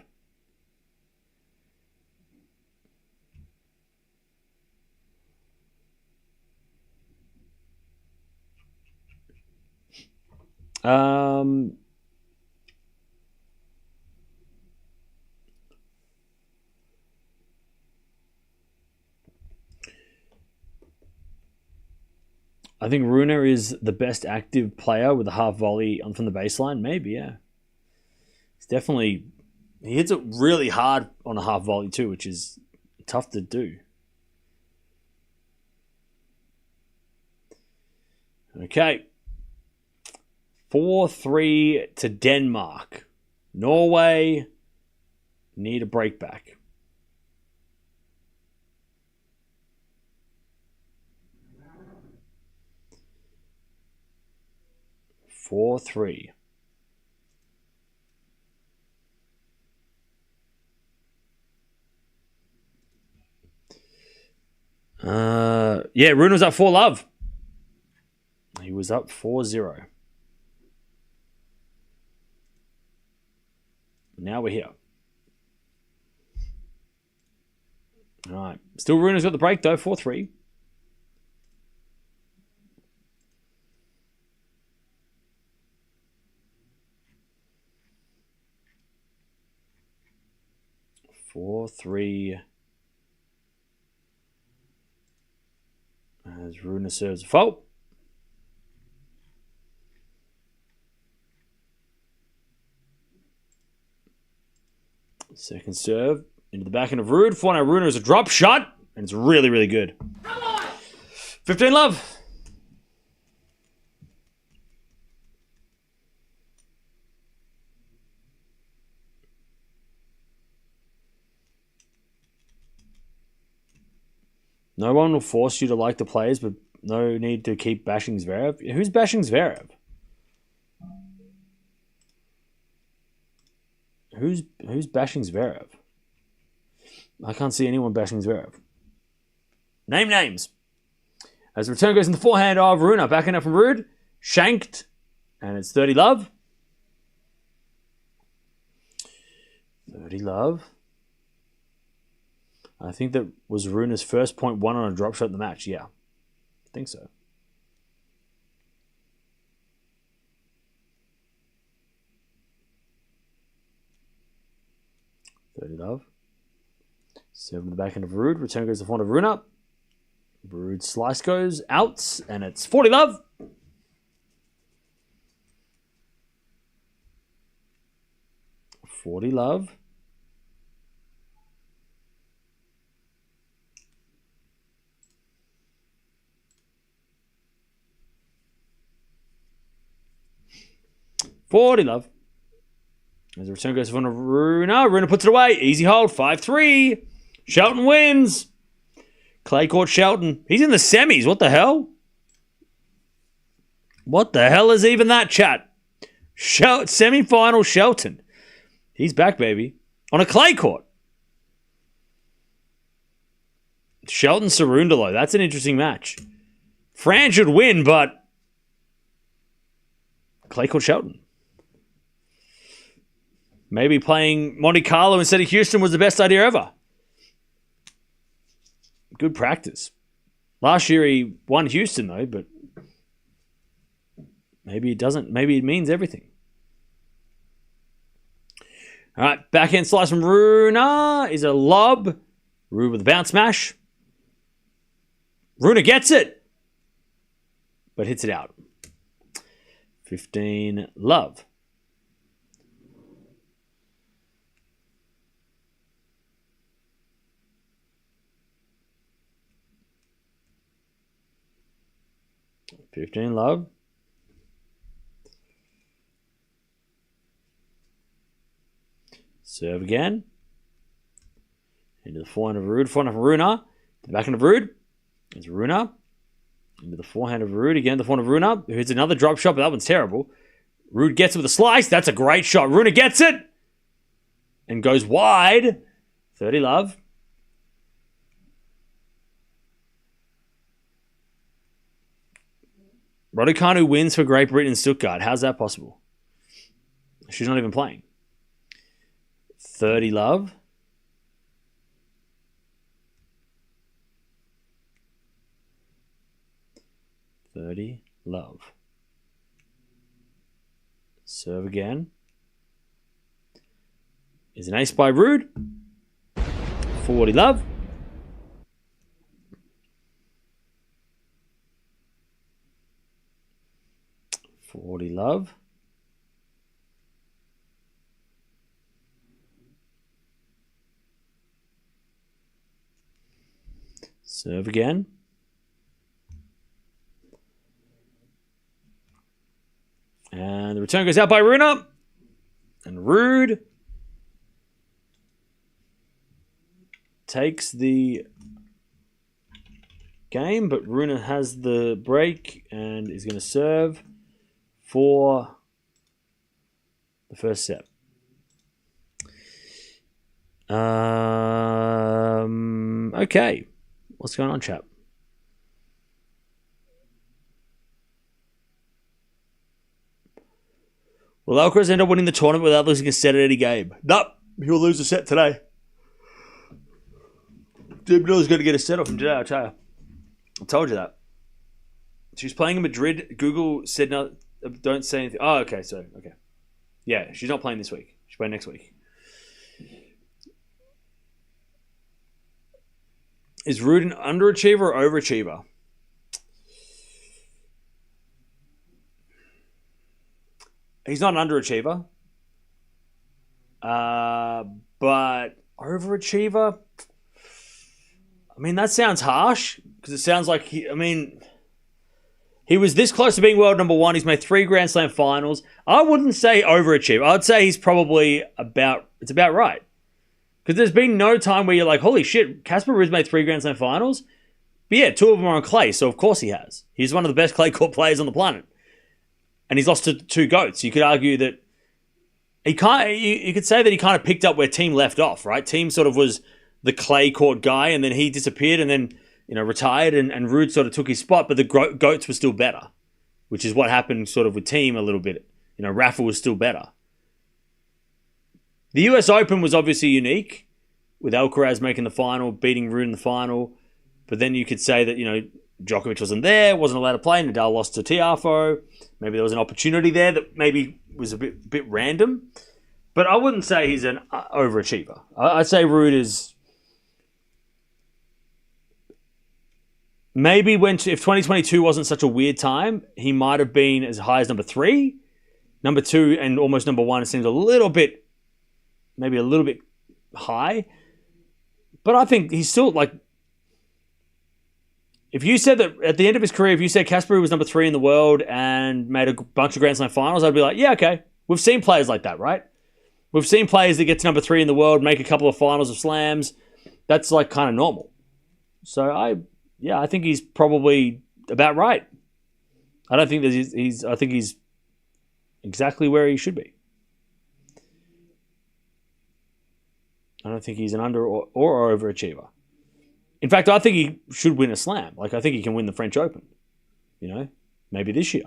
I think Rune is the best active player with a half volley on from the baseline. Maybe, yeah. He's definitely... He hits it really hard on a half volley too, which is tough to do. Okay. 4-3 to Denmark. Norway need a break back. Four, three. Yeah, Rune was up 4-love. He was up 4-0. Now we're here. All right. Still Rune's got the break though, 4-3. As Rune serves a fault. Second serve into the backhand of Ruud. 4-0 Rune is a drop shot, and it's really, really good. 15-love. No one will force you to like the players, but no need to keep bashing Zverev. Who's bashing Zverev? Who's bashing Zverev? I can't see anyone bashing Zverev. Name names. As the return goes in the forehand of Rune, backing up from Ruud. Shanked, and it's 30-love. 30-love. I think that was Rune's first .1 on a drop shot in the match. Yeah, I think so. $30-love. Serve in the backhand of Ruud. Return goes to the front of Rune. Ruud slice goes out, and it's 40-love. $40-love. 40 love. As the return goes for Rune. Rune puts it away. Easy hold. 5-3. Shelton wins. Clay court Shelton. He's in the semis. What the hell? What the hell is even that, chat? Semi-final Shelton. He's back, baby. On a clay court. Shelton Cerundolo. That's an interesting match. Fran should win, but clay court Shelton. Maybe playing Monte Carlo instead of Houston was the best idea ever. Good practice. Last year he won Houston though, but maybe it doesn't. Maybe it means everything. All right, backhand slice from Rune is a lob. Rune with a bounce smash. Rune gets it, but hits it out. 15 love. Love. Serve again. Into the forehand of Ruud. Forehand of Rune. The backhand of Ruud. It's Rune. Into the forehand of Ruud. Again, the forehand of Rune. Here's another drop shot, but that one's terrible. Ruud gets it with a slice. That's a great shot. Rune gets it. And goes wide. 30 love. Raducanu wins for Great Britain in Stuttgart. How's that possible? She's not even playing. 30 love. Serve again. Is an ace by Ruud. 40 love. Love. Serve again. And the return goes out by Rune. And Ruud takes the game, but Rune has the break and is going to serve for the first set. Okay. What's going on, chap? Will Alcaraz end up winning the tournament without losing a set at any game? Nope. He'll lose a set today. Dibnall's going to get a set off him today, I'll tell you. I told you that. She's playing in Madrid. Google said no. Don't say anything. Oh, okay. So, okay. Yeah, she's not playing this week. She's playing next week. Is Ruud an underachiever or overachiever? He's not an underachiever. But overachiever? I mean, that sounds harsh because it sounds like he was this close to being world number one. He's made 3 Grand Slam finals. I wouldn't say overachiever. I'd say he's probably about right. Because there's been no time where you're like, holy shit, Casper Ruud's made 3 Grand Slam finals? But yeah, 2 of them are on clay, so of course he has. He's one of the best clay court players on the planet. And he's lost to 2 GOATs. You could argue that you could say that he kind of picked up where Team left off, right? Team sort of was the clay court guy, and then he disappeared and then retired, and Ruud sort of took his spot, but the GOATs were still better, which is what happened sort of with Team a little bit. Rafa was still better. The US Open was obviously unique, with Alcaraz making the final, beating Ruud in the final, but then you could say that, Djokovic wasn't there, wasn't allowed to play, Nadal lost to Tiafoe. Maybe there was an opportunity there that maybe was a bit random, but I wouldn't say he's an overachiever. I'd say Ruud is... Maybe if 2022 wasn't such a weird time, he might have been as high as number 3. Number 2 and almost number 1 seems maybe a little bit high. But I think he's still if you said that at the end of his career, if you said Casper was number 3 in the world and made a bunch of Grand Slam finals, I'd be like, yeah, okay, We've seen players like that, right? We've seen players that get to number 3 in the world, make a couple of finals of slams. That's like kind of normal. So I think he's probably about right. I don't think that I think he's exactly where he should be. I don't think he's an under or overachiever. In fact, I think he should win a slam. Like, I think he can win the French Open. Maybe this year.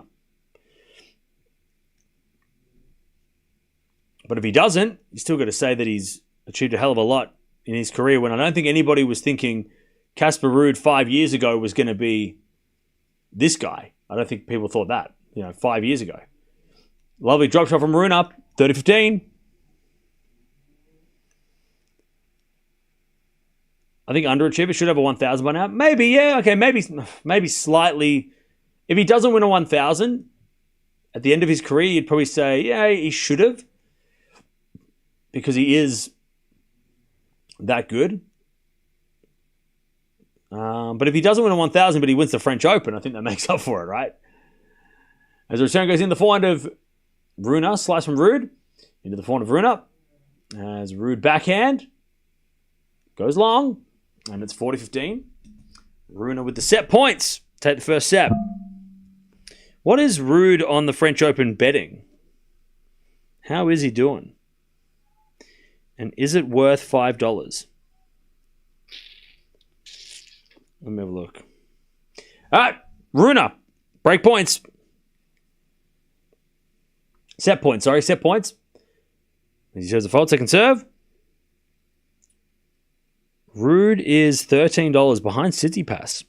But if he doesn't, you still got to say that he's achieved a hell of a lot in his career when I don't think anybody was thinking Casper Ruud 5 years ago was going to be this guy. I don't think people thought that, 5 years ago. Lovely drop shot from Rune up, 30-15. I think underachiever should have a 1,000 by now. Maybe, yeah, okay, maybe slightly. If he doesn't win a 1,000 at the end of his career, you'd probably say, yeah, he should have. Because he is that good. But if he doesn't win a 1,000, but he wins the French Open, I think that makes up for it, right? As the return goes in, the forehand of Rune, slice from Ruud, into the forehand of Rune. As Ruud backhand goes long, and it's 40-15. Rune with the set points. Take the first set. What is Ruud on the French Open betting? How is he doing? And is it worth $5? Let me have a look. All right, Rune, break points. Set points. He shows the fault, second serve. Ruud is $13 behind Tsitsipas.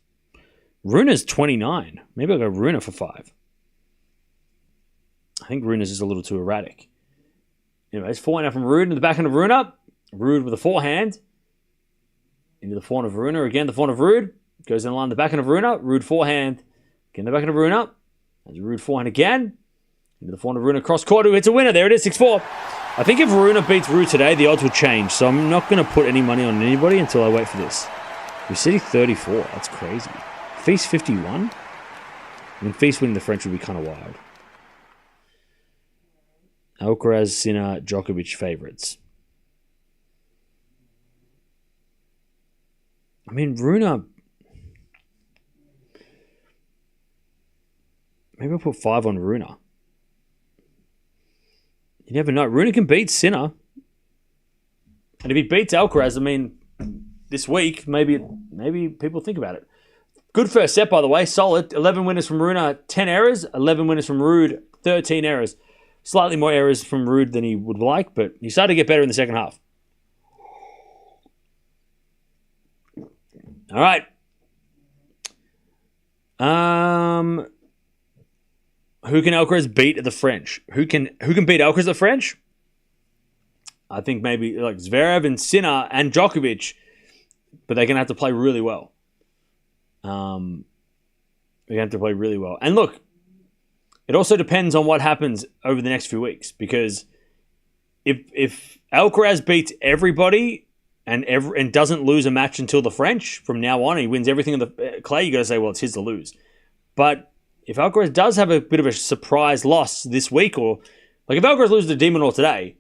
Rune is $29. Maybe I'll go Rune for $5. I think Rune is just a little too erratic. Anyways, forehand from Ruud into the backhand of Rune. Ruud with a forehand. Into the forehand of Rune. Again, the forehand of Ruud. Goes in line the backhand of Rune. Ruud forehand. Again, the backhand of Rune. As Ruud forehand again. Into the forehand of Rune. Cross court. It's a winner. There it is, 6-4. I think if Rune beats Ruud today, the odds will change. So I'm not going to put any money on anybody until I wait for this. We're sitting 34. That's crazy. Feast 51. I mean, Feast winning the French would be kind of wild. Alcaraz, Sinner, Djokovic favourites. I mean, Rune. Maybe I'll put 5 on Rune. You never know. Rune can beat Sinner. And if he beats Alcaraz, I mean, this week, maybe people think about it. Good first set, by the way. Solid. 11 winners from Rune, 10 errors. 11 winners from Ruud, 13 errors. Slightly more errors from Ruud than he would like, but he started to get better in the second half. All right. Who can Alcaraz beat at the French? Who can beat Alcaraz at the French? I think maybe like Zverev and Sinner and Djokovic, but they're going to have to play really well. They're going to have to play really well. And look, it also depends on what happens over the next few weeks, because if Alcaraz beats everybody and doesn't lose a match until the French from now on, he wins everything on the clay, you got to say, well, it's his to lose. But if Alcaraz does have a bit of a surprise loss this week, or like if Alcaraz loses to Demonor today,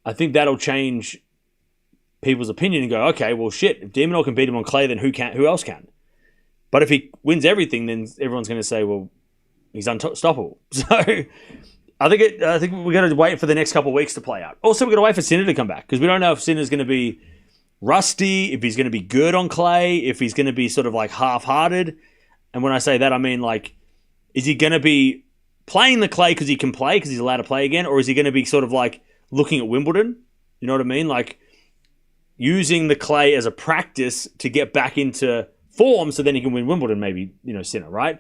I think that'll change people's opinion and go, okay, well, shit, if Demonor can beat him on clay, then who else can? But if he wins everything, then everyone's going to say, well, he's unstoppable. So I think we got to wait for the next couple of weeks to play out. Also, we got to wait for Sinner to come back, because we don't know if Sinner's going to be rusty, if he's going to be good on clay, if he's going to be sort of like half-hearted. And when I say that, I mean like, is he going to be playing the clay because he can play, because he's allowed to play again, or is he going to be sort of like looking at Wimbledon? You know what I mean? Like using the clay as a practice to get back into form, so then he can win Wimbledon. Maybe Sinner, right?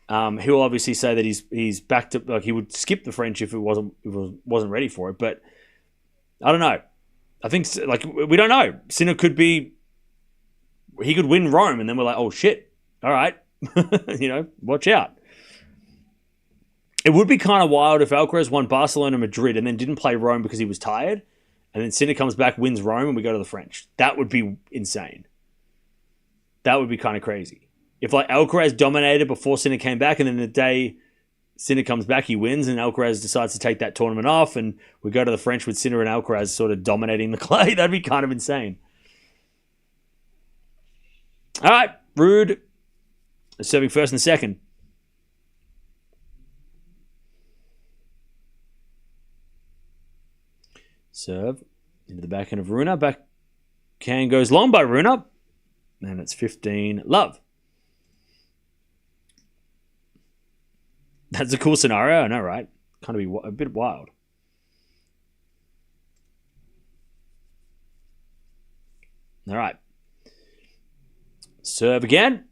He will obviously say that he's back to, like, he would skip the French if it wasn't ready for it. But I don't know. I think, like, we don't know. Sinner could be, he could win Rome, and then we're like, oh shit, all right, watch out. It would be kind of wild if Alcaraz won Barcelona, Madrid, and then didn't play Rome because he was tired, and then Sinner comes back, wins Rome, and we go to the French. That would be insane. That would be kind of crazy. If like Alcaraz dominated before Sinner came back, and then the day Sinner comes back, he wins, and Alcaraz decides to take that tournament off, and we go to the French with Sinner and Alcaraz sort of dominating the clay. That'd be kind of insane. All right, Ruud is serving first and second. Serve into the backhand of Rune. Backhand goes long by Rune. And it's 15-love. That's a cool scenario, I know, right? Kind of be a bit wild. All right. Serve again.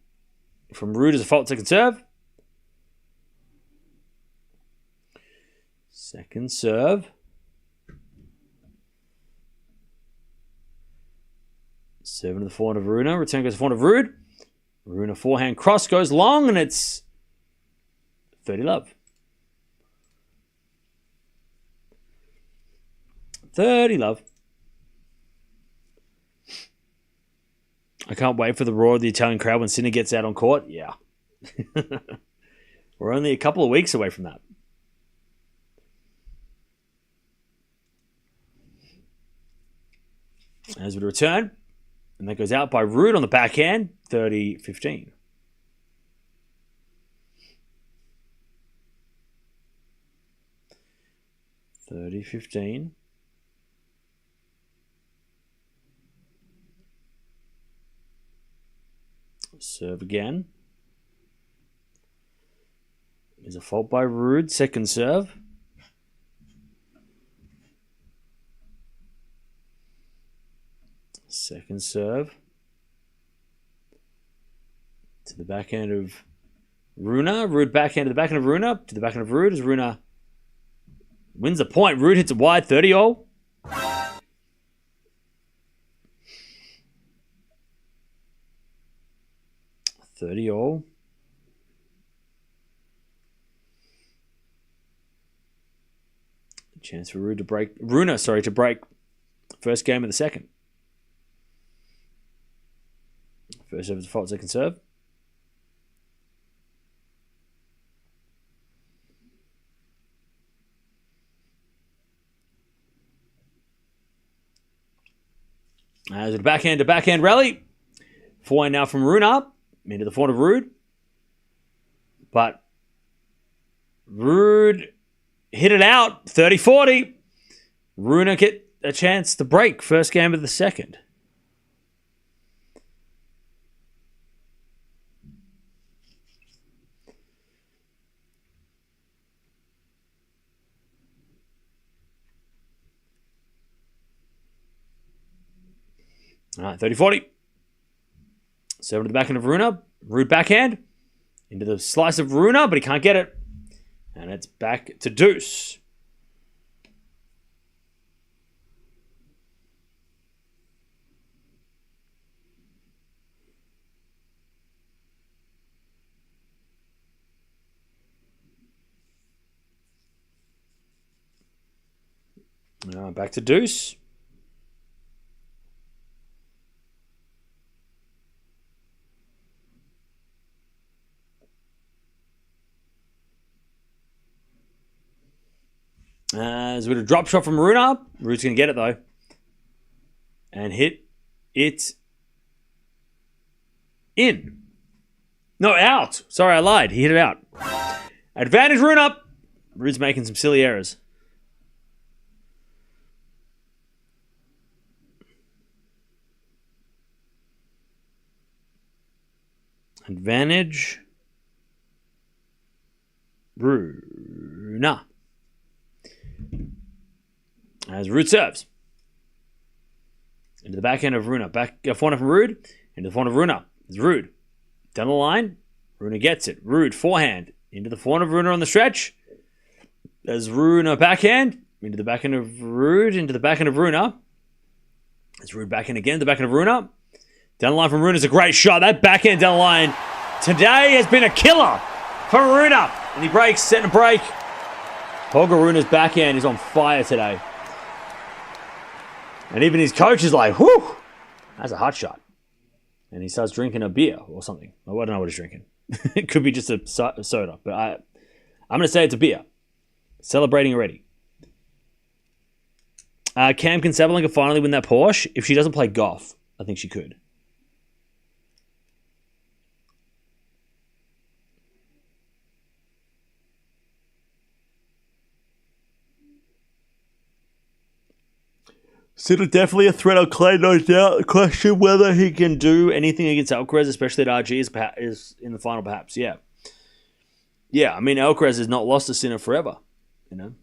From Ruud as a fault second serve. Second serve. Serving to the forehand of Rune. Return goes to the forehand of Ruud. Rune forehand cross goes long, and it's 30-love. 30-love. I can't wait for the roar of the Italian crowd when Sinner gets out on court. Yeah. We're only a couple of weeks away from that. As we return, and that goes out by Ruud on the backhand, 30-15. Serve again. There's a fault by Ruud. Second serve. Second serve. To the backhand of Rune. Ruud backhand to the backhand of Rune. To the backhand of Ruud as Rune wins the point. Ruud hits it wide, 30-all. Chance for Ruud to break. Rune, to break first game of the second. First serve is a fault, second serve. As a backhand to backhand rally. Forehand now from Rune up into the forehand of Ruud. But Ruud hit it out, 30-40. Rune get a chance to break first game of the second. All right, 30-40. Serve to the backhand of Rune. Ruud backhand. Into the slice of Rune, but he can't get it. And it's back to deuce. Back to deuce. As with a drop shot from Rune. Ruud's going to get it, though. And hit it in. No, out. Sorry, I lied. He hit it out. Advantage Rune up. Ruud's making some silly errors. Advantage Rune. As Ruud serves. Into the backhand of Rune. Forehand from Ruud. Into the forehand of Rune. It's Ruud. Down the line. Rune gets it. Ruud forehand. Into the forehand of Rune on the stretch. As Rune backhand. Into the backhand of Ruud. Into the backhand of Rune. As Ruud backhand again. The backhand of Rune. Down the line from Rune is a great shot. That backhand down the line today has been a killer for Rune. And he breaks. Setting a break. Holger Rune's backhand is on fire today. And even his coach is like, whew, that's a hot shot. And he starts drinking a beer or something. I don't know what he's drinking. It could be just a soda. But I'm going to say it's a beer. Celebrating already. Can Sabalenka finally win that Porsche? If she doesn't play Gauff, I think she could. Sinner definitely a threat on clay, no doubt. The question whether he can do anything against Alcaraz, especially at RG, is in the final, perhaps. Yeah. Yeah, I mean, Alcaraz has not lost to Sinner forever, you know.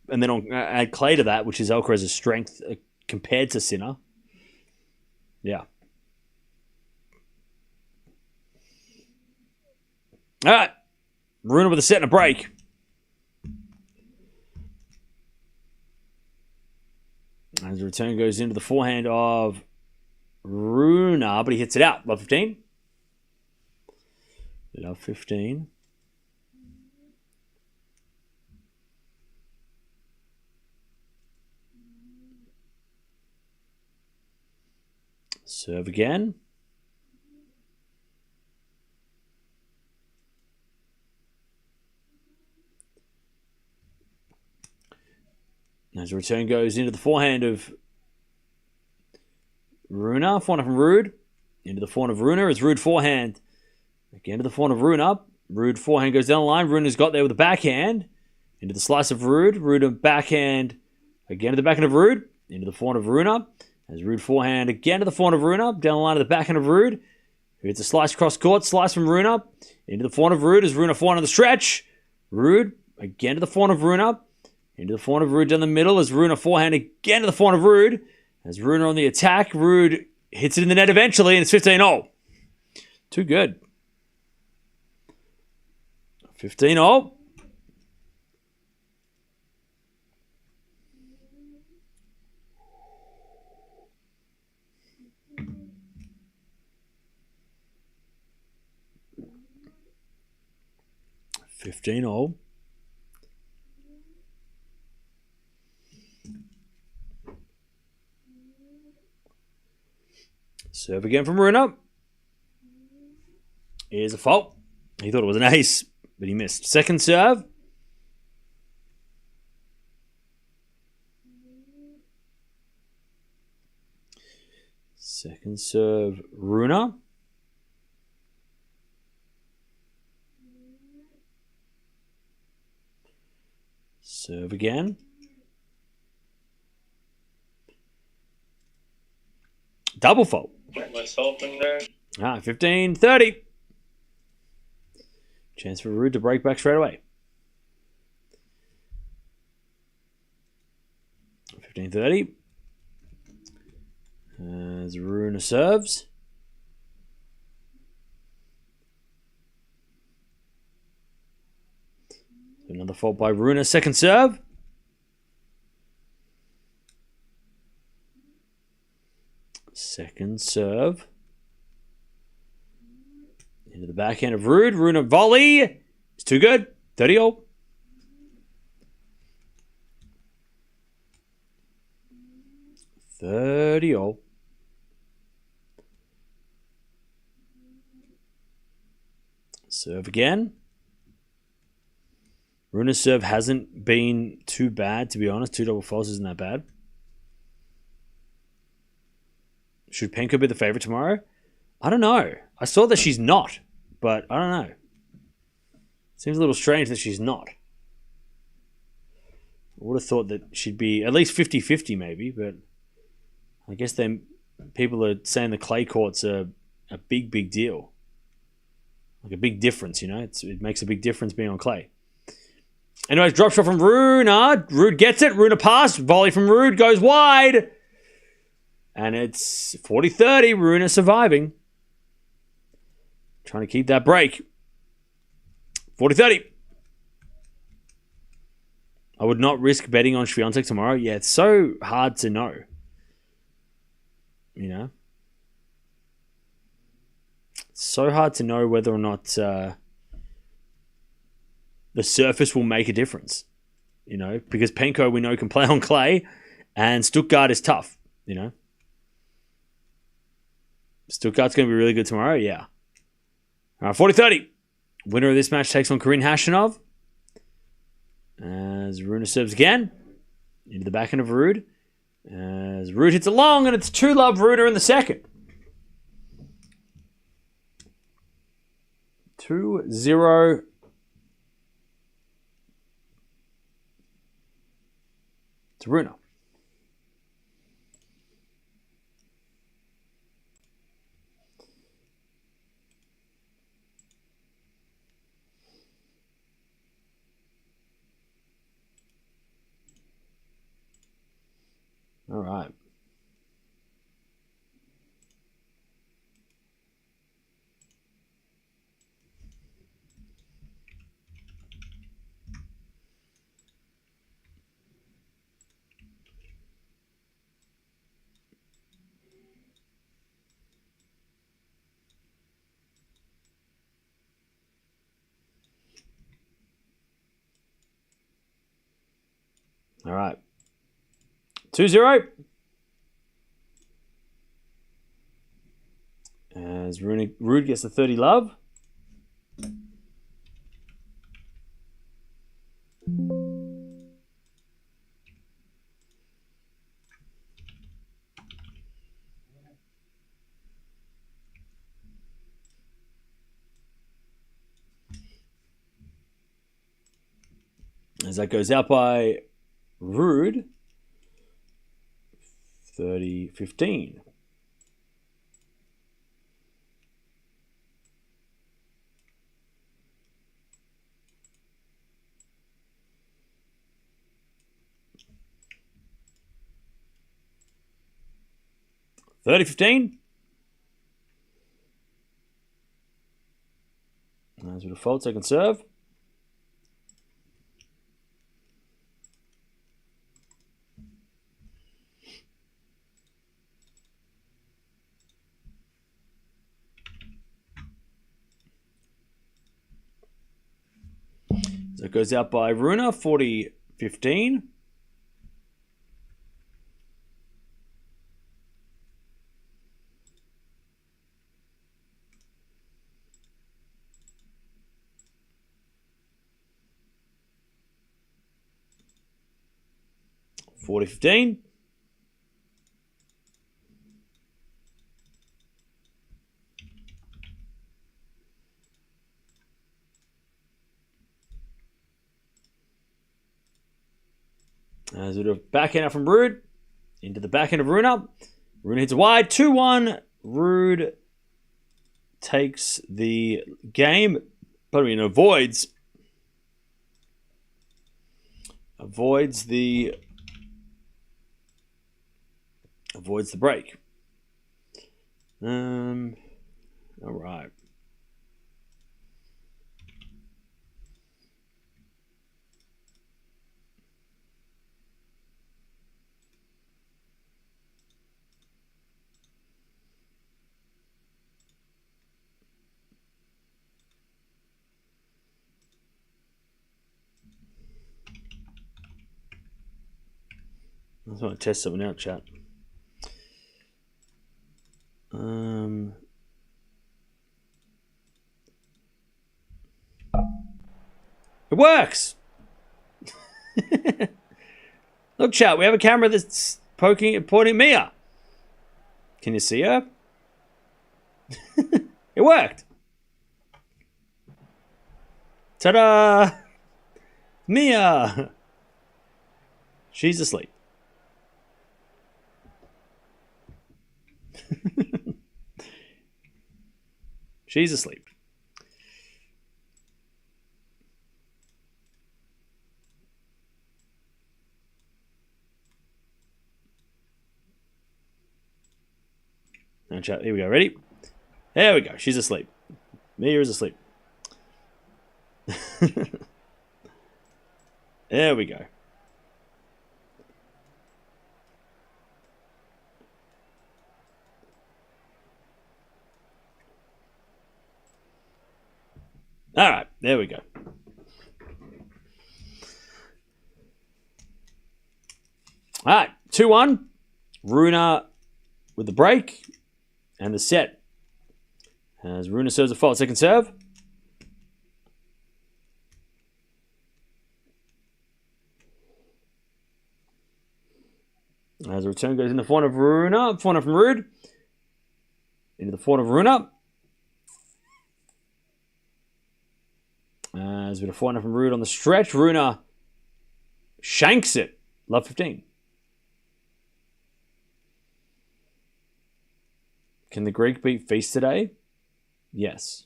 And then add clay to that, which is Alcaraz's strength compared to Sinner. Yeah. All right. Rune with a set and a break. As the return goes into the forehand of Rune, but he hits it out. Love 15. Love 15. Serve again. As the return goes into the forehand of Rune, forehand from Ruud. Into the forehand of Rune as Ruud forehand. Again to the forehand of Rune. Ruud forehand goes down the line. Rune has got there with a backhand. Into the slice of Ruud. Ruud backhand. Again to the backhand of Ruud. Into the forehand of Rune. As Ruud forehand again to the forehand of Rune. Down the line to the backhand of Ruud. Who hits a slice cross court. Slice from Rune. Into the forehand of Ruud as Rune forehand on the stretch. Ruud again to the forehand of Rune. Into the forehand of Ruud down the middle as Rune forehand again to the forehand of Ruud. As Rune on the attack, Ruud hits it in the net eventually, and it's 15-0. Too good. 15-0. Serve again from Rune. Here's a fault. He thought it was an ace, but he missed. Second serve. Second serve, Rune. Serve again. Double fault. Myself in there. 15-30. Chance for Ruud to break back straight away. 15-30. As Rune serves. Another fault by Rune. Second serve. Second serve. Into the backhand of Ruud. Rune volley. It's too good. 30-0. Serve again. Rune's serve hasn't been too bad, to be honest. 2 double faults isn't that bad. Should Penko be the favourite tomorrow? I don't know. I saw that she's not, but I don't know. Seems a little strange that she's not. I would have thought that she'd be at least 50-50 maybe, but I guess then people are saying the clay courts are a big, big deal. Like a big difference, you know? It makes a big difference being on clay. Anyways, drop shot from Rune. Ruud gets it. Rune pass. Volley from Ruud goes wide. And it's 40-30. Rune surviving. Trying to keep that break. 40-30. I would not risk betting on Swiatek tomorrow. Yeah, it's so hard to know. You know? It's so hard to know whether or not the surface will make a difference. You know? Because Penko, we know, can play on clay. And Stuttgart is tough. You know? Stuttgart's going to be really good tomorrow. Yeah. All right, 40-30. Winner of this match takes on Karin Khachanov. As Rune serves again. Into the backhand of Ruud. As Ruud hits it long, and it's 2-love Rune in the second. 2-0. To Rune. All right. All right. 2-0. As Ruud gets the 30-love. As that goes out by Ruud. 30-15. As with a fault, second serve. So it goes out by Rune, 40-15. As a backhand out from Ruud. Into the backhand of Rune. Rune hits wide. 2-1. Ruud takes the game. But avoids the break. All right. I just want to test something out, chat. It works! Look, chat, we have a camera that's pointing at Mia. Can you see her? It worked! Ta-da! Mia! She's asleep. She's asleep. Now, chat. Here we go. Ready? There we go. She's asleep. Mia is asleep. There we go. All right, there we go. All right, 2-1. Rune with the break and the set. As Rune serves a fault, second serve. As the return goes in the forehand of Rune. Forehand from Ruud. Into the forehand of Rune. As with a forehand from Ruud on the stretch. Rune shanks it. Love 15. Can the Greek beat Feast today? Yes.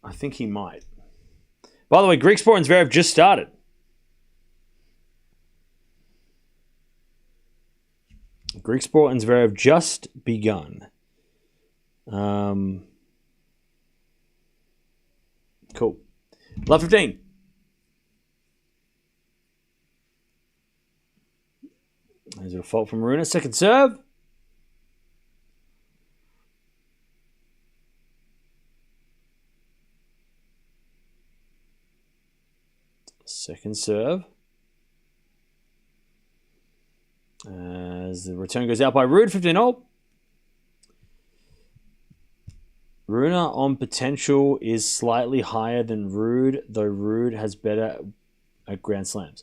I think he might. By the way, Greek Sport and Zverev just started. Greek Sport and Zverev just begun. Cool. Love 15. There's a fault from Rune. Second serve. Second serve. As the return goes out by Ruud, 15-0. Rune on potential is slightly higher than Ruud, though Ruud has better at Grand Slams.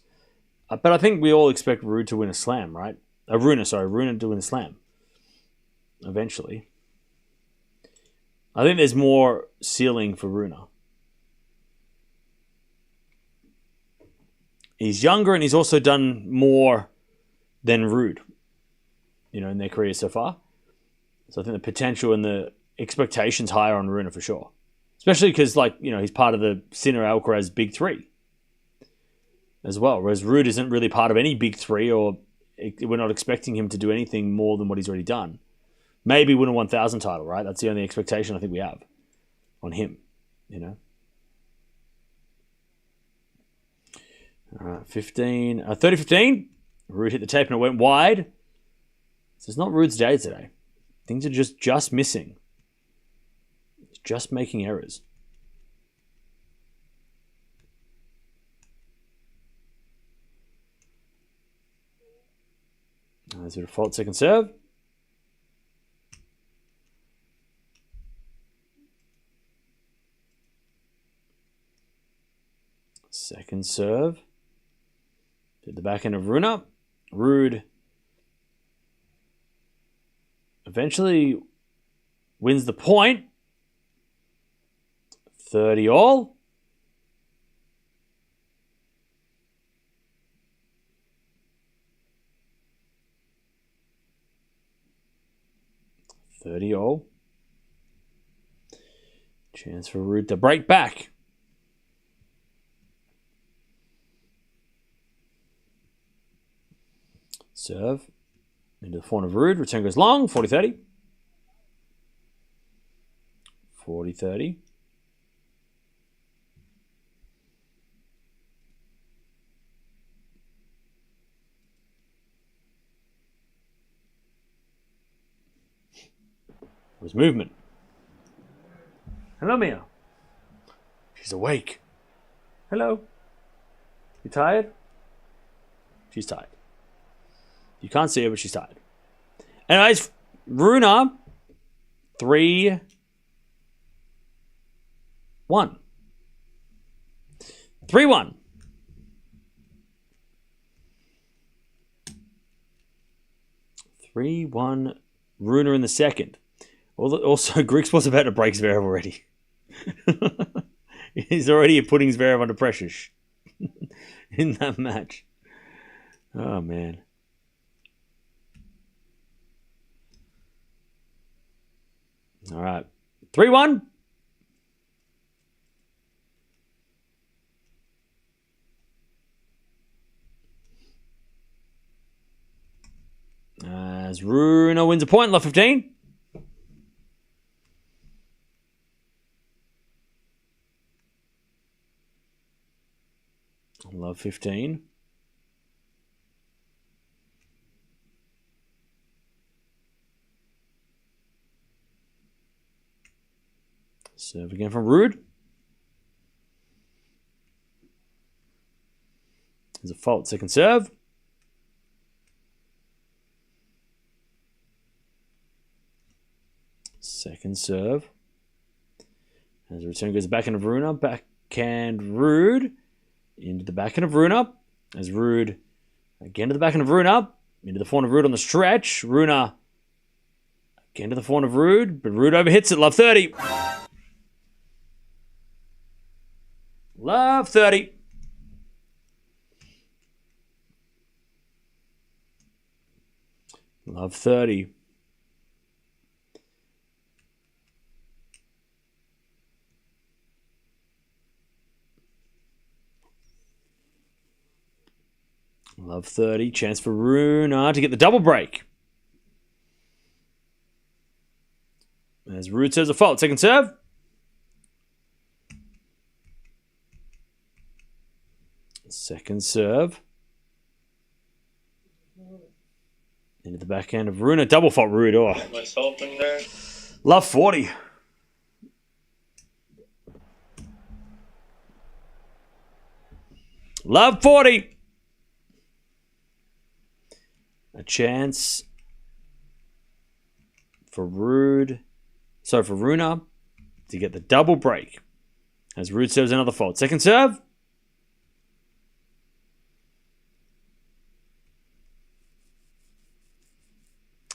But I think we all expect Ruud to win a slam, right? Rune to win a slam. Eventually. I think there's more ceiling for Rune. He's younger and he's also done more than Ruud, in their career so far. So I think the potential and the expectations higher on Rune for sure. Especially because, he's part of the Sinner Alcaraz big three as well. Whereas Ruud isn't really part of any big three, or we're not expecting him to do anything more than what he's already done. Maybe win a 1,000 title, right? That's the only expectation I think we have on him, All right, 30-15. Ruud hit the tape and it went wide. So it's not Ruud's day today. Things are just missing. He's just making errors. There's a default second serve. Second serve. Hit the back end of Rune. Ruud eventually wins the point. 30-all. Chance for Ruud to break back. Serve into the forehand of Ruud. Return goes long. 40-30. 40-30. Was movement. Hello, Mia. She's awake. Hello. You tired? She's tired. You can't see her, but she's tired. Anyways, Rune, 3-1. 3-1. Rune in the second. Also, Greek Sport's about to break Zverev already. He's already putting Zverev under pressure in that match. Oh, man. All right. 3-1. As Rune wins a point, love 15. Love 15. Serve again from Ruud. There's a fault. Second serve. Second serve. As the return goes back into Rune. Backhand Ruud. Into the backhand of Rune. As Ruud again to the backhand of Rune. Into the forehand of Ruud on the stretch. Rune again to the forehand of Ruud, but Ruud overhits it. Love 30. Love 30. Love 30. Love 30. Chance for Rune to get the double break. As Ruud serves a fault. Second serve. Second serve. Into the backhand of Rune. Double fault Ruud. Oh. Myself in there. Love 40. Love 40. A chance for Ruud. So for Rune to get the double break. As Ruud serves another fault. Second serve.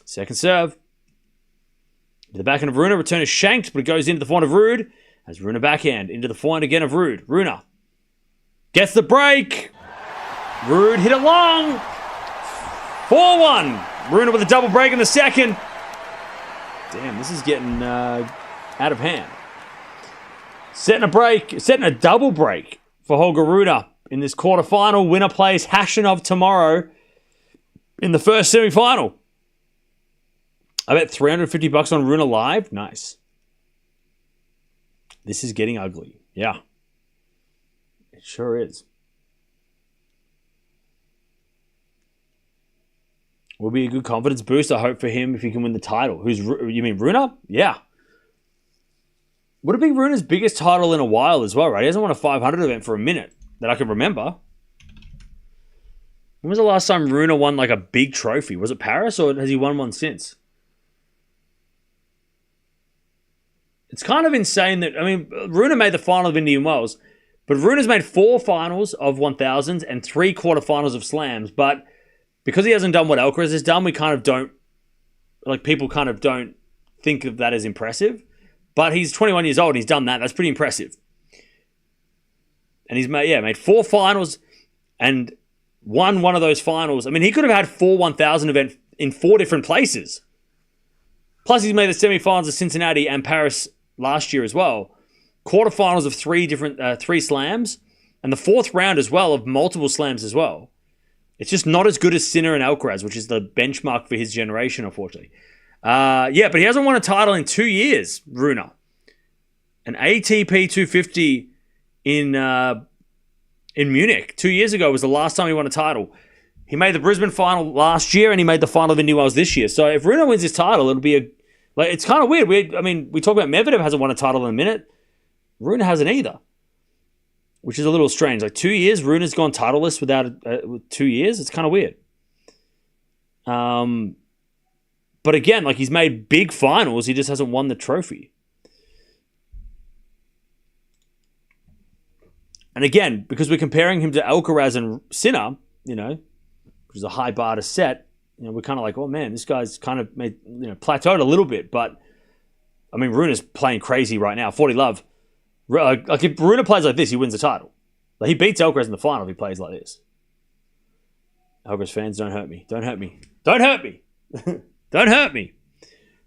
Second serve. To the backhand of Rune. Return is shanked, but it goes into the forehand of Ruud. As Rune backhand. Into the forehand again of Ruud. Rune gets the break. Ruud hit it long. 4-1. Rune with a double break in the second. Damn, this is getting out of hand. Setting a double break for Holger Rune in this quarterfinal. Winner plays Khachanov tomorrow in the first semi-final. I bet $350 on Rune live. Nice. This is getting ugly. Yeah. It sure is. Will be a good confidence boost, I hope, for him if he can win the title. You mean Rune? Yeah. Would it be Rune's biggest title in a while as well, right? He hasn't won a 500 event for a minute that I can remember. When was the last time Rune won like a big trophy? Was it Paris or has he won one since? It's kind of insane that, I mean, Rune made the final of Indian Wells, but Rune's made 4 finals of 1000s and 3 quarterfinals of slams, but because he hasn't done what Alcaraz has done, we kind of don't, like, people kind of don't think of that as impressive. But he's 21 years old and he's done that. That's pretty impressive. And he's made 4 finals and won one of those finals. I mean, he could have had 4 1000 events in 4 different places. Plus, he's made the semifinals of Cincinnati and Paris last year as well. Quarterfinals of 3 slams, and the 4th round as well of multiple slams as well. It's just not as good as Sinner and Alcaraz, which is the benchmark for his generation, unfortunately. But he hasn't won a title in 2 years, Rune. An ATP 250 in Munich 2 years ago was the last time he won a title. He made the Brisbane final last year, and he made the final of Indian Wells this year. So if Rune wins his title, it'll be it's kind of weird. We talk about Medvedev hasn't won a title in a minute. Rune hasn't either, which is a little strange. Like 2 years, Rune has gone titleless with 2 years. It's kind of weird. But again, like he's made big finals. He just hasn't won the trophy. And again, because we're comparing him to Alcaraz and Sinner, which is a high bar to set, we're kind of like, oh man, this guy's kind of plateaued a little bit. But I mean, Rune is playing crazy right now. 40 love. Like if Rune plays like this, he wins the title. Like he beats Alcaraz in the final if he plays like this. Alcaraz fans, don't hurt me. Don't hurt me. Don't hurt me. Don't hurt me.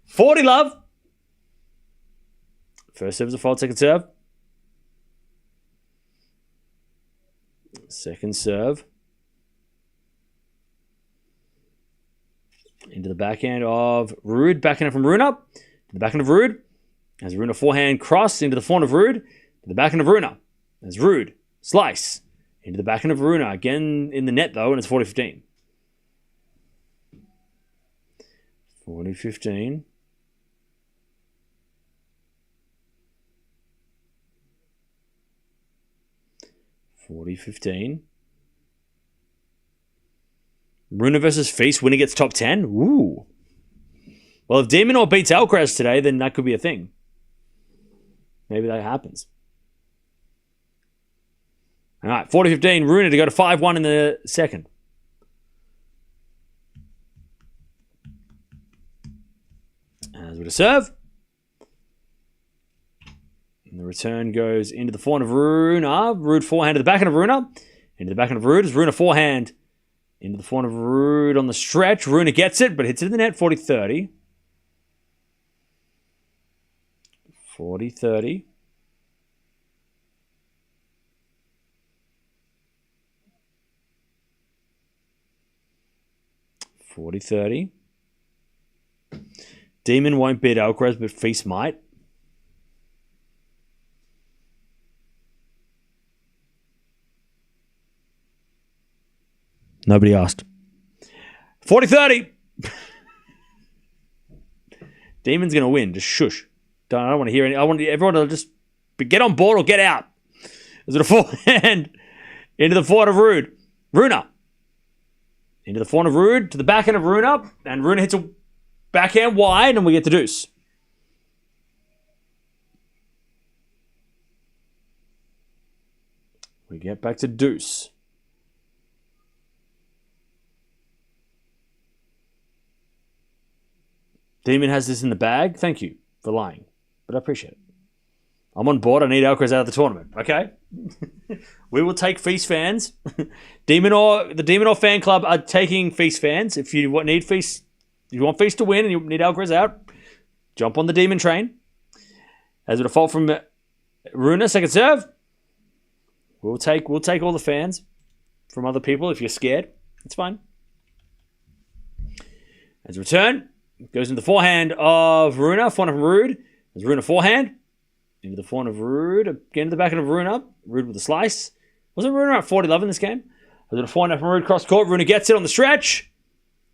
40 love. First serve is a fault, second serve. Second serve. Into the backhand of Ruud. Backhand from Rune. To the backhand of Ruud. As Rune forehand cross into the forehand of Ruud. To the backhand of Rune. As Ruud. Slice. Into the backhand of Rune. Again in the net though, and it's 40-15. 40-15. Rune versus Feast. Winner gets top 10. Ooh. Well, if Demon beats Alcaraz today, then that could be a thing. Maybe that happens. All right, 40-15. Rune to go to 5-1 in the second. As with a serve. And the return goes into the forehand of Rune. Ruud forehand to the backhand of Rune. Into the backhand of Ruud as Rune forehand. Into the forehand of Ruud on the stretch. Rune gets it, but hits it in the net. 40-30. 40-30. Demon won't beat Alcaraz, but Feast might. Nobody asked. 40-30. Demon's going to win. Just shush. I don't want to hear any. I want everyone to just get on board or get out. Is it a forehand? Into the forehand of Ruud. Rune. Into the forehand of Ruud. To the backhand of Rune. And Rune hits a backhand wide, and we get the deuce. We get back to deuce. Demon has this in the bag. Thank you for lying, but I appreciate it. I'm on board. I need Alcaraz out of the tournament. Okay, we will take Feast fans. The Demon or fan club are taking Feast fans. If you need Feast, if you want Feast to win and you need Alcaraz out, jump on the Demon train. As a default from Rune, second serve. We'll take all the fans from other people. If you're scared, it's fine. As a return. Goes into the forehand of Rune. Forehand of Ruud. There's Rune forehand. Into the forehand of Ruud. Again to the backhand of Rune. Ruud with a slice. Wasn't Rune at 40-11 in this game? There's a forehand from Ruud cross court. Rune gets it on the stretch.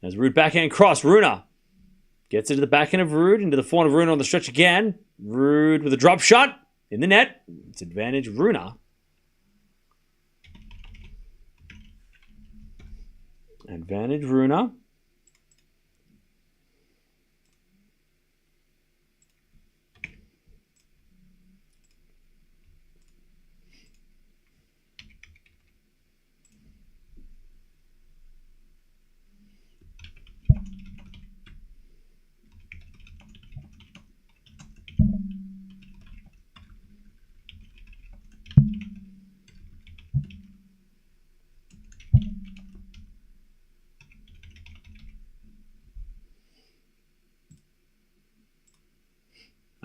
There's Ruud backhand cross. Rune gets it to the backhand of Ruud. Into the forehand of Rune on the stretch again. Ruud with a drop shot in the net. It's advantage Rune. Advantage Rune.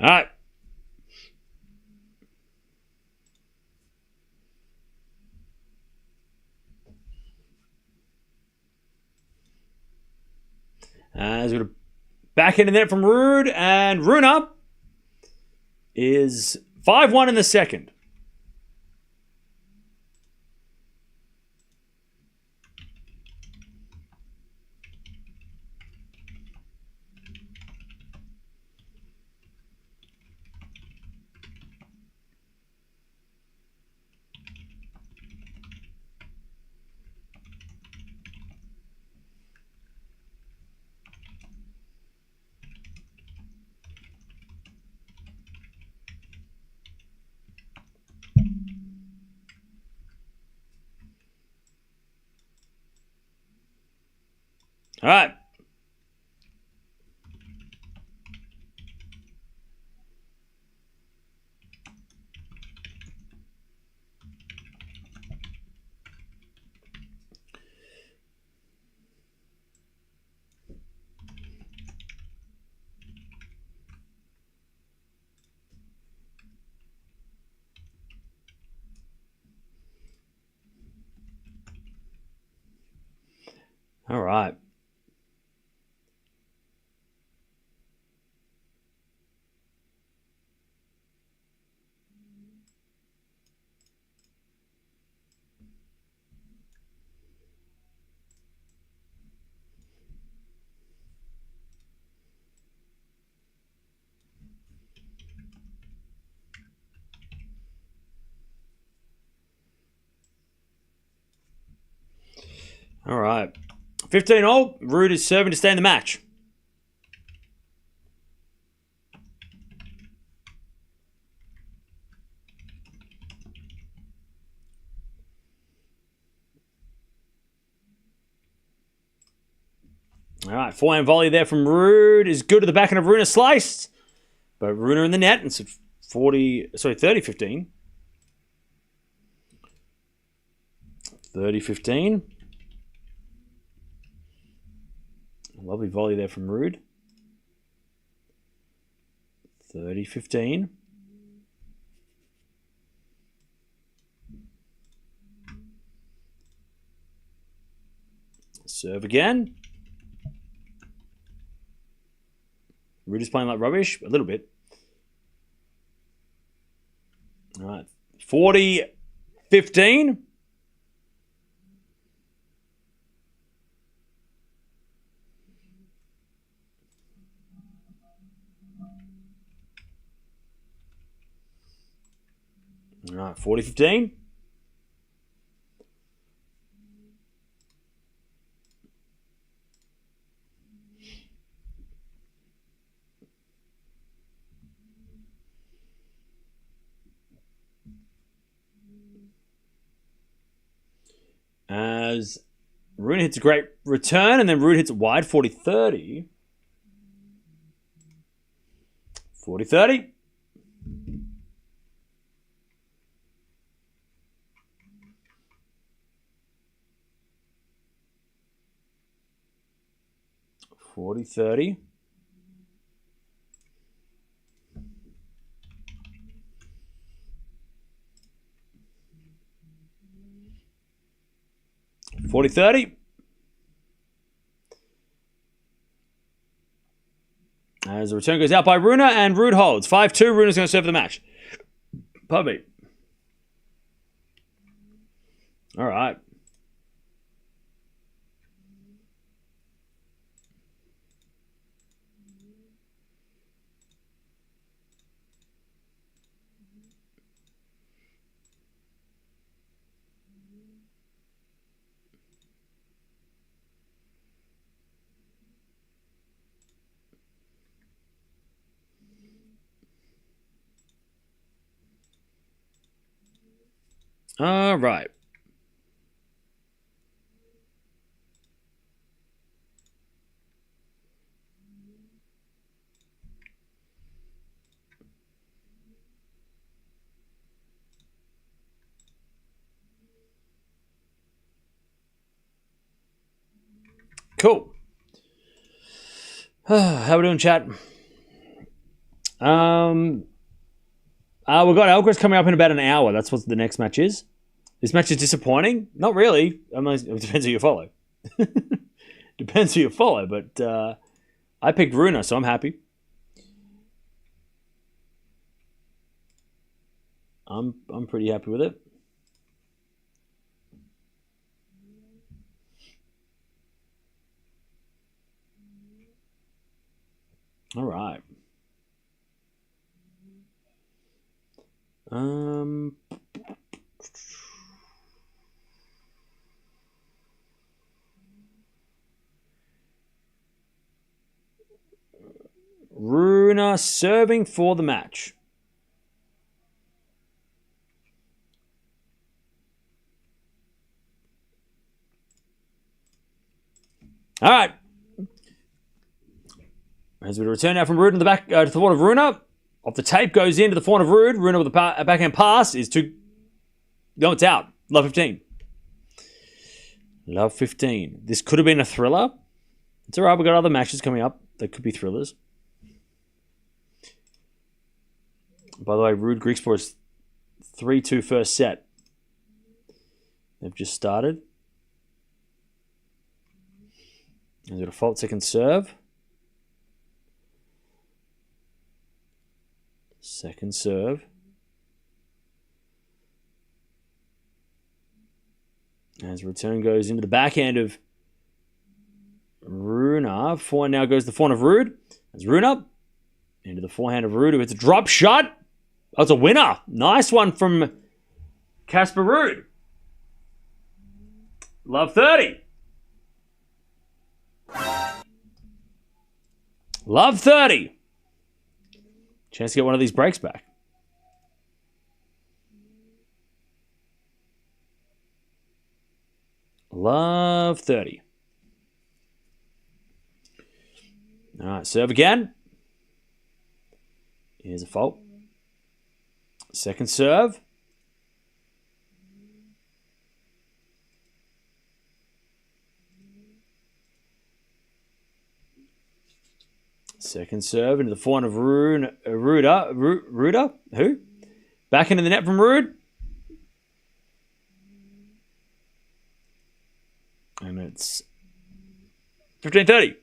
All right. As we're back into net from Ruud, and Rune is 5-1 in the second. All right. All right. All right. 15-all. Ruud is serving to stay in the match. All right, forehand volley there from Ruud is good at the backhand of Rune, sliced. But Rune in the net, and it's 30-15. 30-15. Lovely volley there from Ruud. 30-15. Serve again. Ruud is playing like rubbish, a little bit. All right, 40-15. All right, 40-15. As Rune hits a great return, and then Ruud hits it wide, 40-30. 40-30. $40-30. $40-30. As the return goes out by Rune, and Ruud holds. 5-2, Rune's going to serve the match. Pardon me. All right. All right. Cool. How we doing, chat? We've got Alcaraz coming up in about an hour. That's what the next match is. This match is disappointing. Not really. I mean, it depends who you follow. Depends who you follow, but I picked Rune, so I'm happy. I'm pretty happy with it. All right. Rune serving for the match. All right. As we return now from Ruud in the back to the forehand of Rune. Off the tape goes into the forehand of Ruud. Rune with a backhand pass is too... No, it's out. Love 15. Love 15. This could have been a thriller. It's all right. We've got other matches coming up that could be thrillers. By the way, Ruud Griekspoor is 3-2 first set. They've just started. He's got a fault second serve. Second serve. As return goes into the backhand of Rune. Forehand now goes to the forehand of Ruud. As Rune up into the forehand of Ruud, who hits a drop shot. Oh, it's a winner. Nice one from Casper Ruud. Love 30. Love 30. Chance to get one of these breaks back. Love 30. All right, serve again. Here's a fault. Second serve. Second serve into the forehand of Ruda. Who? Back into the net from Ruud. And it's 15-30.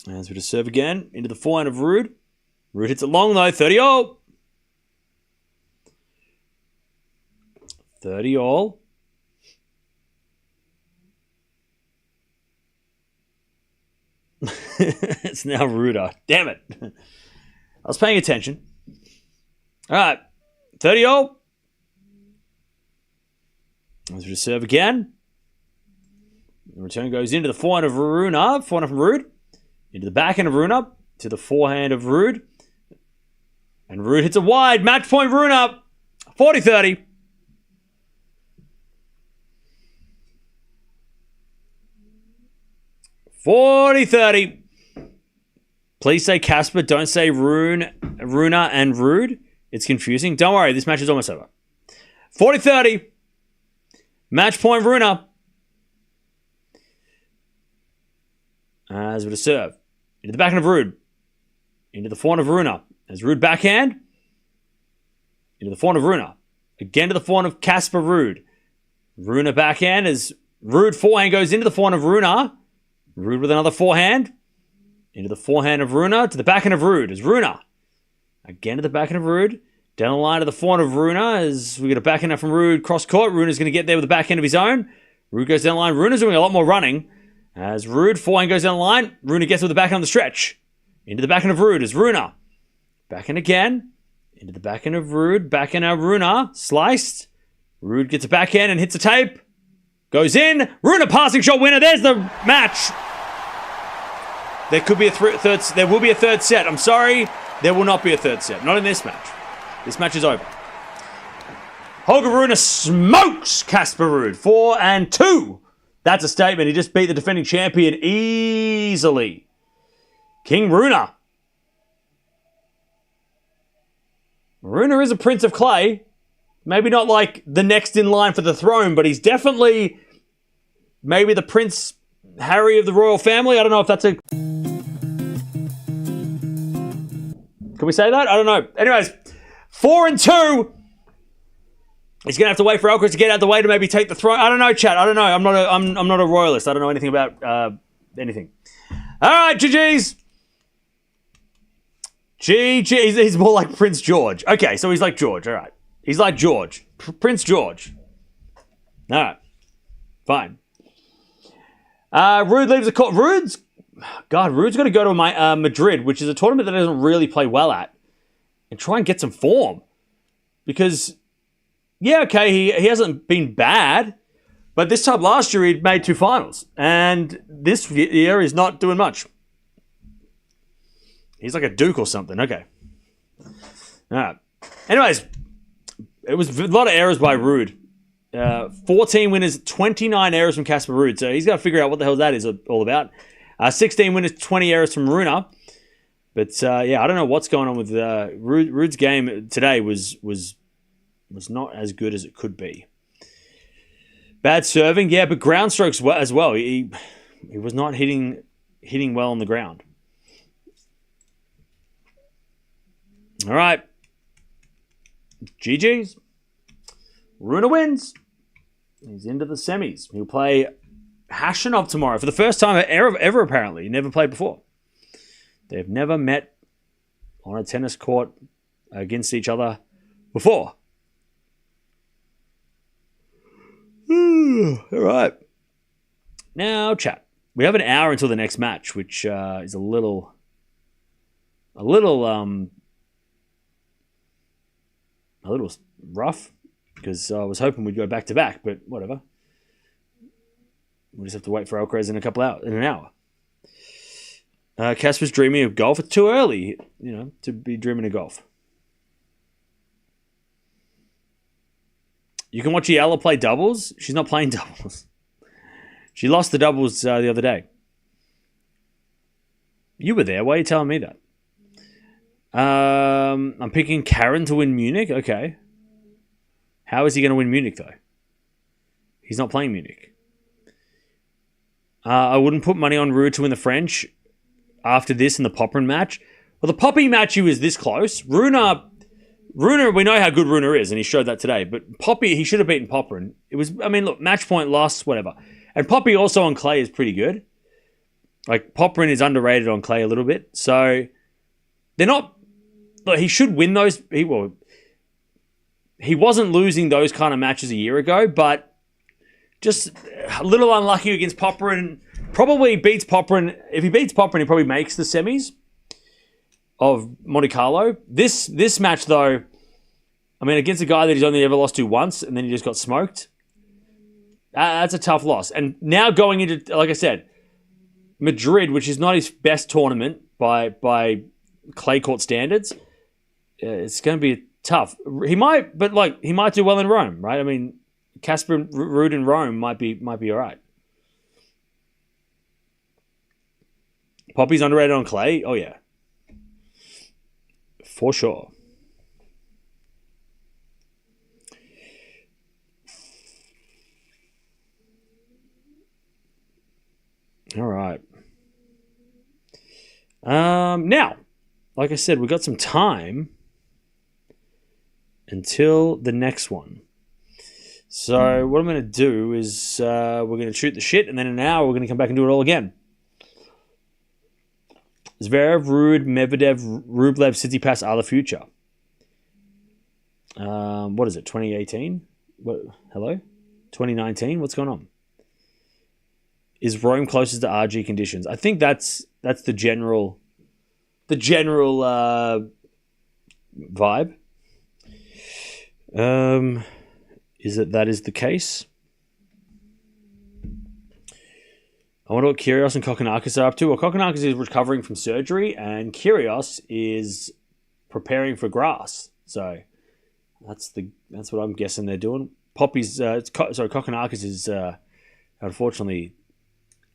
As we just serve again into the forehand of Ruud. Ruud hits it long though, 30-all. 30-all. It's now Ruda. Damn it. I was paying attention. All right. 30-all. As we just serve again. The return goes into the forehand of Rune. Forehand from Ruud. Into the backhand of Rune. To the forehand of Ruud. And Ruud hits a wide. Match point Rune. 40-30. Please say Casper. Don't say Rune, Runa, and Ruud. It's confusing. Don't worry. This match is almost over. 40-30. Match point Rune. As with a serve. Into the backhand of Ruud. Into the forehand of Rune. As Ruud backhand. Into the forehand of Rune. Again to the forehand of Casper Ruud. Rune backhand as Ruud forehand goes into the forehand of Rune. Ruud with another forehand. Into the forehand of Rune. To the backhand of Ruud as Rune. Again to the backhand of Ruud. Down the line to the forehand of Rune as we get a backhand from Ruud cross court. Rune is going to get there with a backhand of his own. Ruud goes down the line. Rune is doing a lot more running. As Ruud forehand goes down the line. Rune gets with the backhand on the stretch. Into the backhand of Ruud as Rune. Backhand again. Into the backhand of Ruud. Backhand of Rune. Sliced. Ruud gets a backhand and hits a tape. Goes in. Rune passing shot winner. There's the match. There could be a third. There will be a third set. I'm sorry. There will not be a third set. Not in this match. This match is over. Holger Rune smokes Casper Ruud. 4-2. That's a statement. He just beat the defending champion easily. King Rune. Rune is a prince of clay. Maybe not like the next in line for the throne, but he's definitely maybe the Prince Harry of the royal family. I don't know if that's a... Can we say that? I don't know. Anyways, 4-2. He's going to have to wait for Alcaraz to get out of the way to maybe take the throne. I don't know, chat. I don't know. I'm not a royalist. I don't know anything about anything. All right, GG's. GG. He's more like Prince George. Okay, so he's like George. All right. He's like George. Prince George. All right. Fine. Ruud leaves the court. Ruud's got to go to Madrid, which is a tournament that he doesn't really play well at, and try and get some form. Because, yeah, okay, he hasn't been bad, but this time last year he'd made 2 finals, and this year he's not doing much. He's like a Duke or something. Okay. All right. Anyways, it was a lot of errors by Ruud. 14 winners, 29 errors from Casper Ruud. So he's got to figure out what the hell that is all about. 16 winners, 20 errors from Rune. But yeah, I don't know what's going on with Ruud's game today was not as good as it could be. Bad serving, yeah, but ground strokes as well. He was not hitting well on the ground. All right. GG's. Rune wins. He's into the semis. He'll play Hashanov tomorrow for the first time ever apparently. He never played before. They've never met on a tennis court against each other before. All right. Now, chat. We have an hour until the next match, which is a little rough because I was hoping we'd go back to back, but whatever. We'll just have to wait for Alcaraz in an hour. Casper's dreaming of golf. It's too early, to be dreaming of golf. You can watch Eala play doubles. She's not playing doubles. She lost the doubles the other day. You were there. Why are you telling me that? I'm picking Karen to win Munich. Okay. How is he going to win Munich, though? He's not playing Munich. I wouldn't put money on Ruud to win the French after this in the Popyrin match. Well, the Poppy match, he was this close. Rune, we know how good Rune is, and he showed that today. But Poppy, he should have beaten Popyrin. It was, look, match point loss, whatever. And Poppy also on clay is pretty good. Like, Popyrin is underrated on clay a little bit. So, they're not... Look, he should win those... He wasn't losing those kind of matches a year ago, but just a little unlucky against Popyrin. Probably beats Popyrin. If he beats Popyrin, he probably makes the semis of Monte Carlo. This match, though, against a guy that he's only ever lost to once, and then he just got smoked, that's a tough loss. And now going into, like I said, Madrid, which is not his best tournament by clay court standards, it's going to be tough. He might do well in Rome, right? Casper Ruud in Rome might be all right. Poppy's underrated on clay. Oh yeah, for sure. All right. Now, like I said, we've got some time until the next one. So what I'm going to do is we're going to shoot the shit, and then in an hour we're going to come back and do it all again. Zverev, Ruud, Medvedev, Rublev, Tsitsipas are the future. What is it, 2018? Hello? 2019? What's going on? Is Rome closest to RG conditions? I think that's the general vibe. Is that is the case? I wonder what Kyrgios and Kokkinakis are up to. Well, Kokkinakis is recovering from surgery, and Kyrgios is preparing for grass. So that's what I'm guessing they're doing. Kokkinakis is unfortunately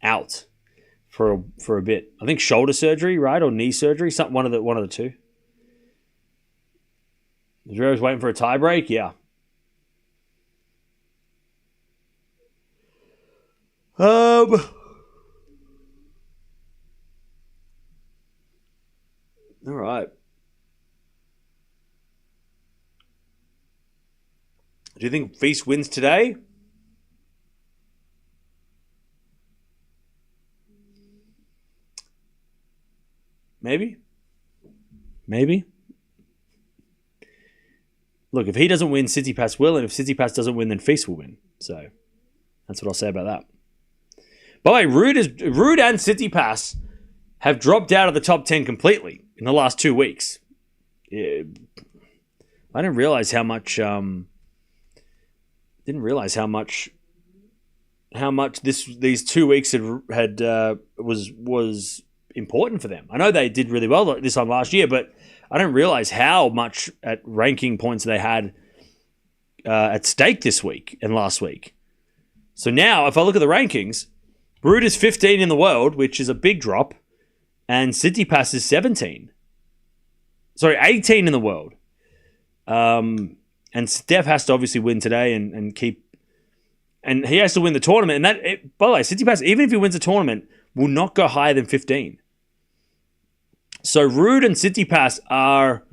out for a bit. I think shoulder surgery, right, or knee surgery, one of the two. Zverev's waiting for a tie break, yeah. All right. Do you think Feast wins today? Maybe. Look, if he doesn't win, Tsitsipas will, and if Tsitsipas doesn't win, then Feast will win. So that's what I'll say about that. By the way, Ruud and Tsitsipas have dropped out of the top 10 completely in the last 2 weeks. Yeah, I didn't realize how much. These 2 weeks was important for them. I know they did really well this time last year, but I didn't realize how much at ranking points they had at stake this week and last week. So now, if I look at the rankings, Ruud is 15 in the world, which is a big drop, and Tsitsipas is 18 in the world. And Steph has to obviously win today and he has to win the tournament. And by the way, Tsitsipas, even if he wins the tournament, will not go higher than 15. So Ruud and Tsitsipas are,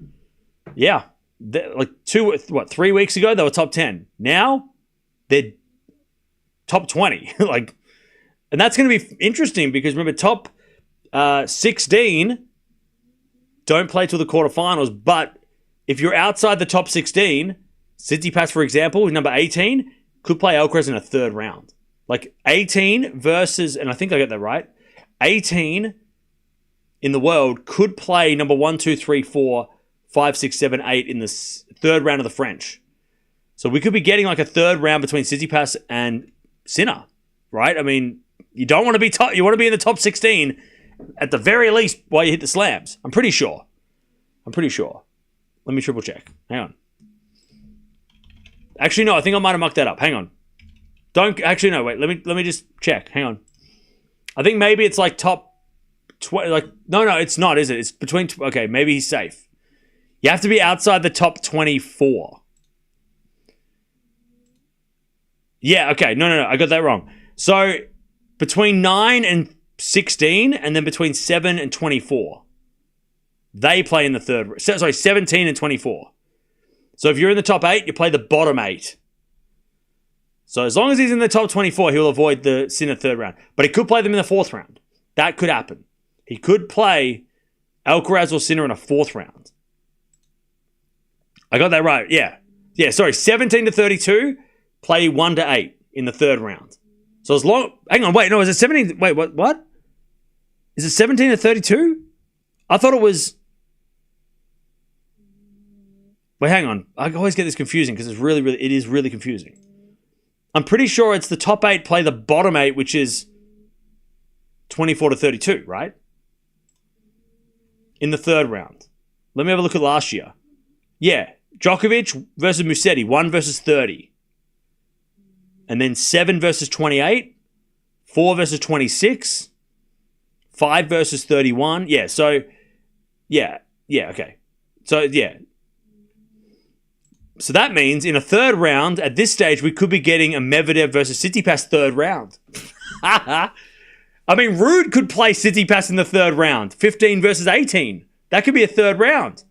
like 3 weeks ago they were top 10. Now they're top 20. And that's going to be interesting because remember, top 16 don't play till the quarterfinals. But if you're outside the top 16, Tsitsipas, for example, who's number 18, could play Alcaraz in a third round. Like 18 versus, and I think I get that right, 18 in the world could play number 1, 2, 3, 4, 5, 6, 7, 8 in the third round of the French. So we could be getting like a third round between Tsitsipas and Sinner right? I mean, you don't want to be top. You want to be in the top 16 at the very least while you hit the slams. I'm pretty sure. Let me triple check. Hang on. Actually, no. I think I might have mucked that up. Hang on. No. Wait. Let me just check. Hang on. I think maybe it's like top 20. Like no, it's not. Is it? It's between. Okay, maybe he's safe. You have to be outside the top 24. Yeah. Okay. No. I got that wrong. So between 9 and 16, and then between 7 and 24, they play in the third. Sorry, 17 and 24. So if you're in the top 8, you play the bottom 8. So as long as he's in the top 24, he'll avoid the Sinner third round. But he could play them in the fourth round. That could happen. He could play Alcaraz or Sinner in a fourth round. I got that right. Yeah. Sorry, 17 to 32, play 1 to 8 in the third round. So as long... Hang on, wait, no, is it 17... Wait, what? Is it 17 to 32? I thought it was... Wait, hang on. I always get this confusing because it is really confusing. I'm pretty sure it's the top 8 play the bottom 8, which is 24 to 32, right? In the third round. Let me have a look at last year. Yeah, Djokovic versus Musetti, 1 versus 30. And then 7 versus 28, 4 versus 26, 5 versus 31. Yeah, so, yeah, okay. So, yeah. So that means in a third round, at this stage, we could be getting a Medvedev versus Tsitsipas third round. I mean, Ruud could play Tsitsipas in the third round. 15 versus 18. That could be a third round.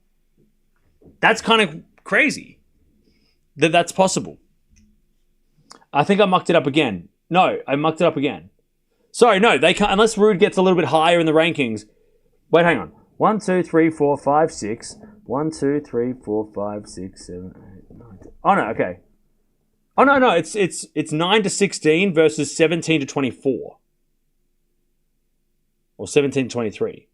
That's kind of crazy that that's possible. I think I mucked it up again. No, I mucked it up again. Sorry, no, they can't, unless Ruud gets a little bit higher in the rankings. Wait, hang on. 1, 2, 3, 4, 5, 6. 1, 2, 3, 4, 5, 6, 7, 8, 9. Oh, no, okay. Oh, no, it's 9 to 16 versus 17 to 24. Or 17 to 23.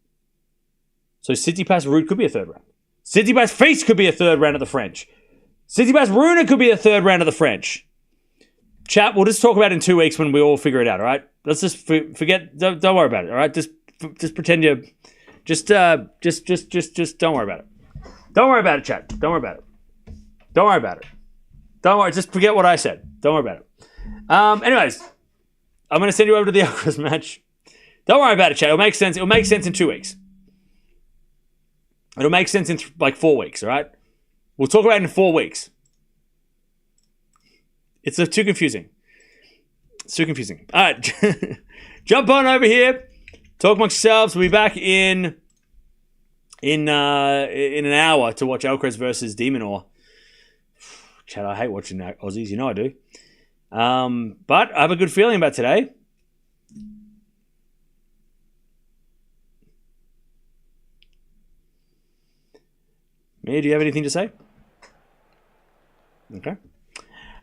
So Tsitsipas Ruud could be a third round. Tsitsipas Feast could be a third round of the French. Tsitsipas Rune could be a third round of the French. Chat, we'll just talk about it in 2 weeks when we all figure it out, all right? Let's just forget, don't worry about it, all right? Just pretend you, just don't worry about it. Don't worry about it, chat. Don't worry about it. Don't worry about it. Don't worry, just forget what I said. Don't worry about it. Anyways, I'm going to send you over to the Alcaraz match. Don't worry about it, chat. It'll make sense. It'll make sense in 2 weeks. It'll make sense in 4 weeks, all right? We'll talk about it in 4 weeks. It's too confusing. It's too confusing. All right. Jump on over here. Talk amongst yourselves. We'll be back in an hour to watch Alcaraz versus Demonor. Chad, I hate watching Aussies. You know I do. But I have a good feeling about today. Mia, do you have anything to say? Okay.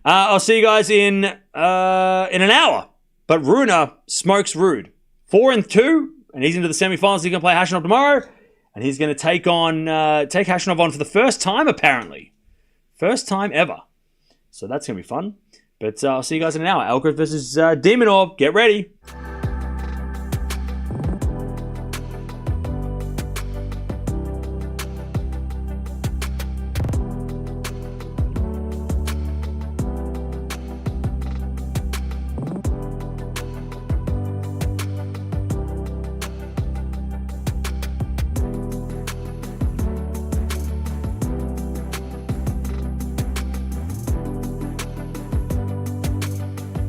I'll see you guys in an hour. But Rune smokes Ruud. 4-2, and he's into the semifinals. He's going to play Khachanov tomorrow, and he's going to take Khachanov on for the first time, apparently. First time ever. So that's going to be fun. But I'll see you guys in an hour. Alcaraz versus Demonor. Get ready.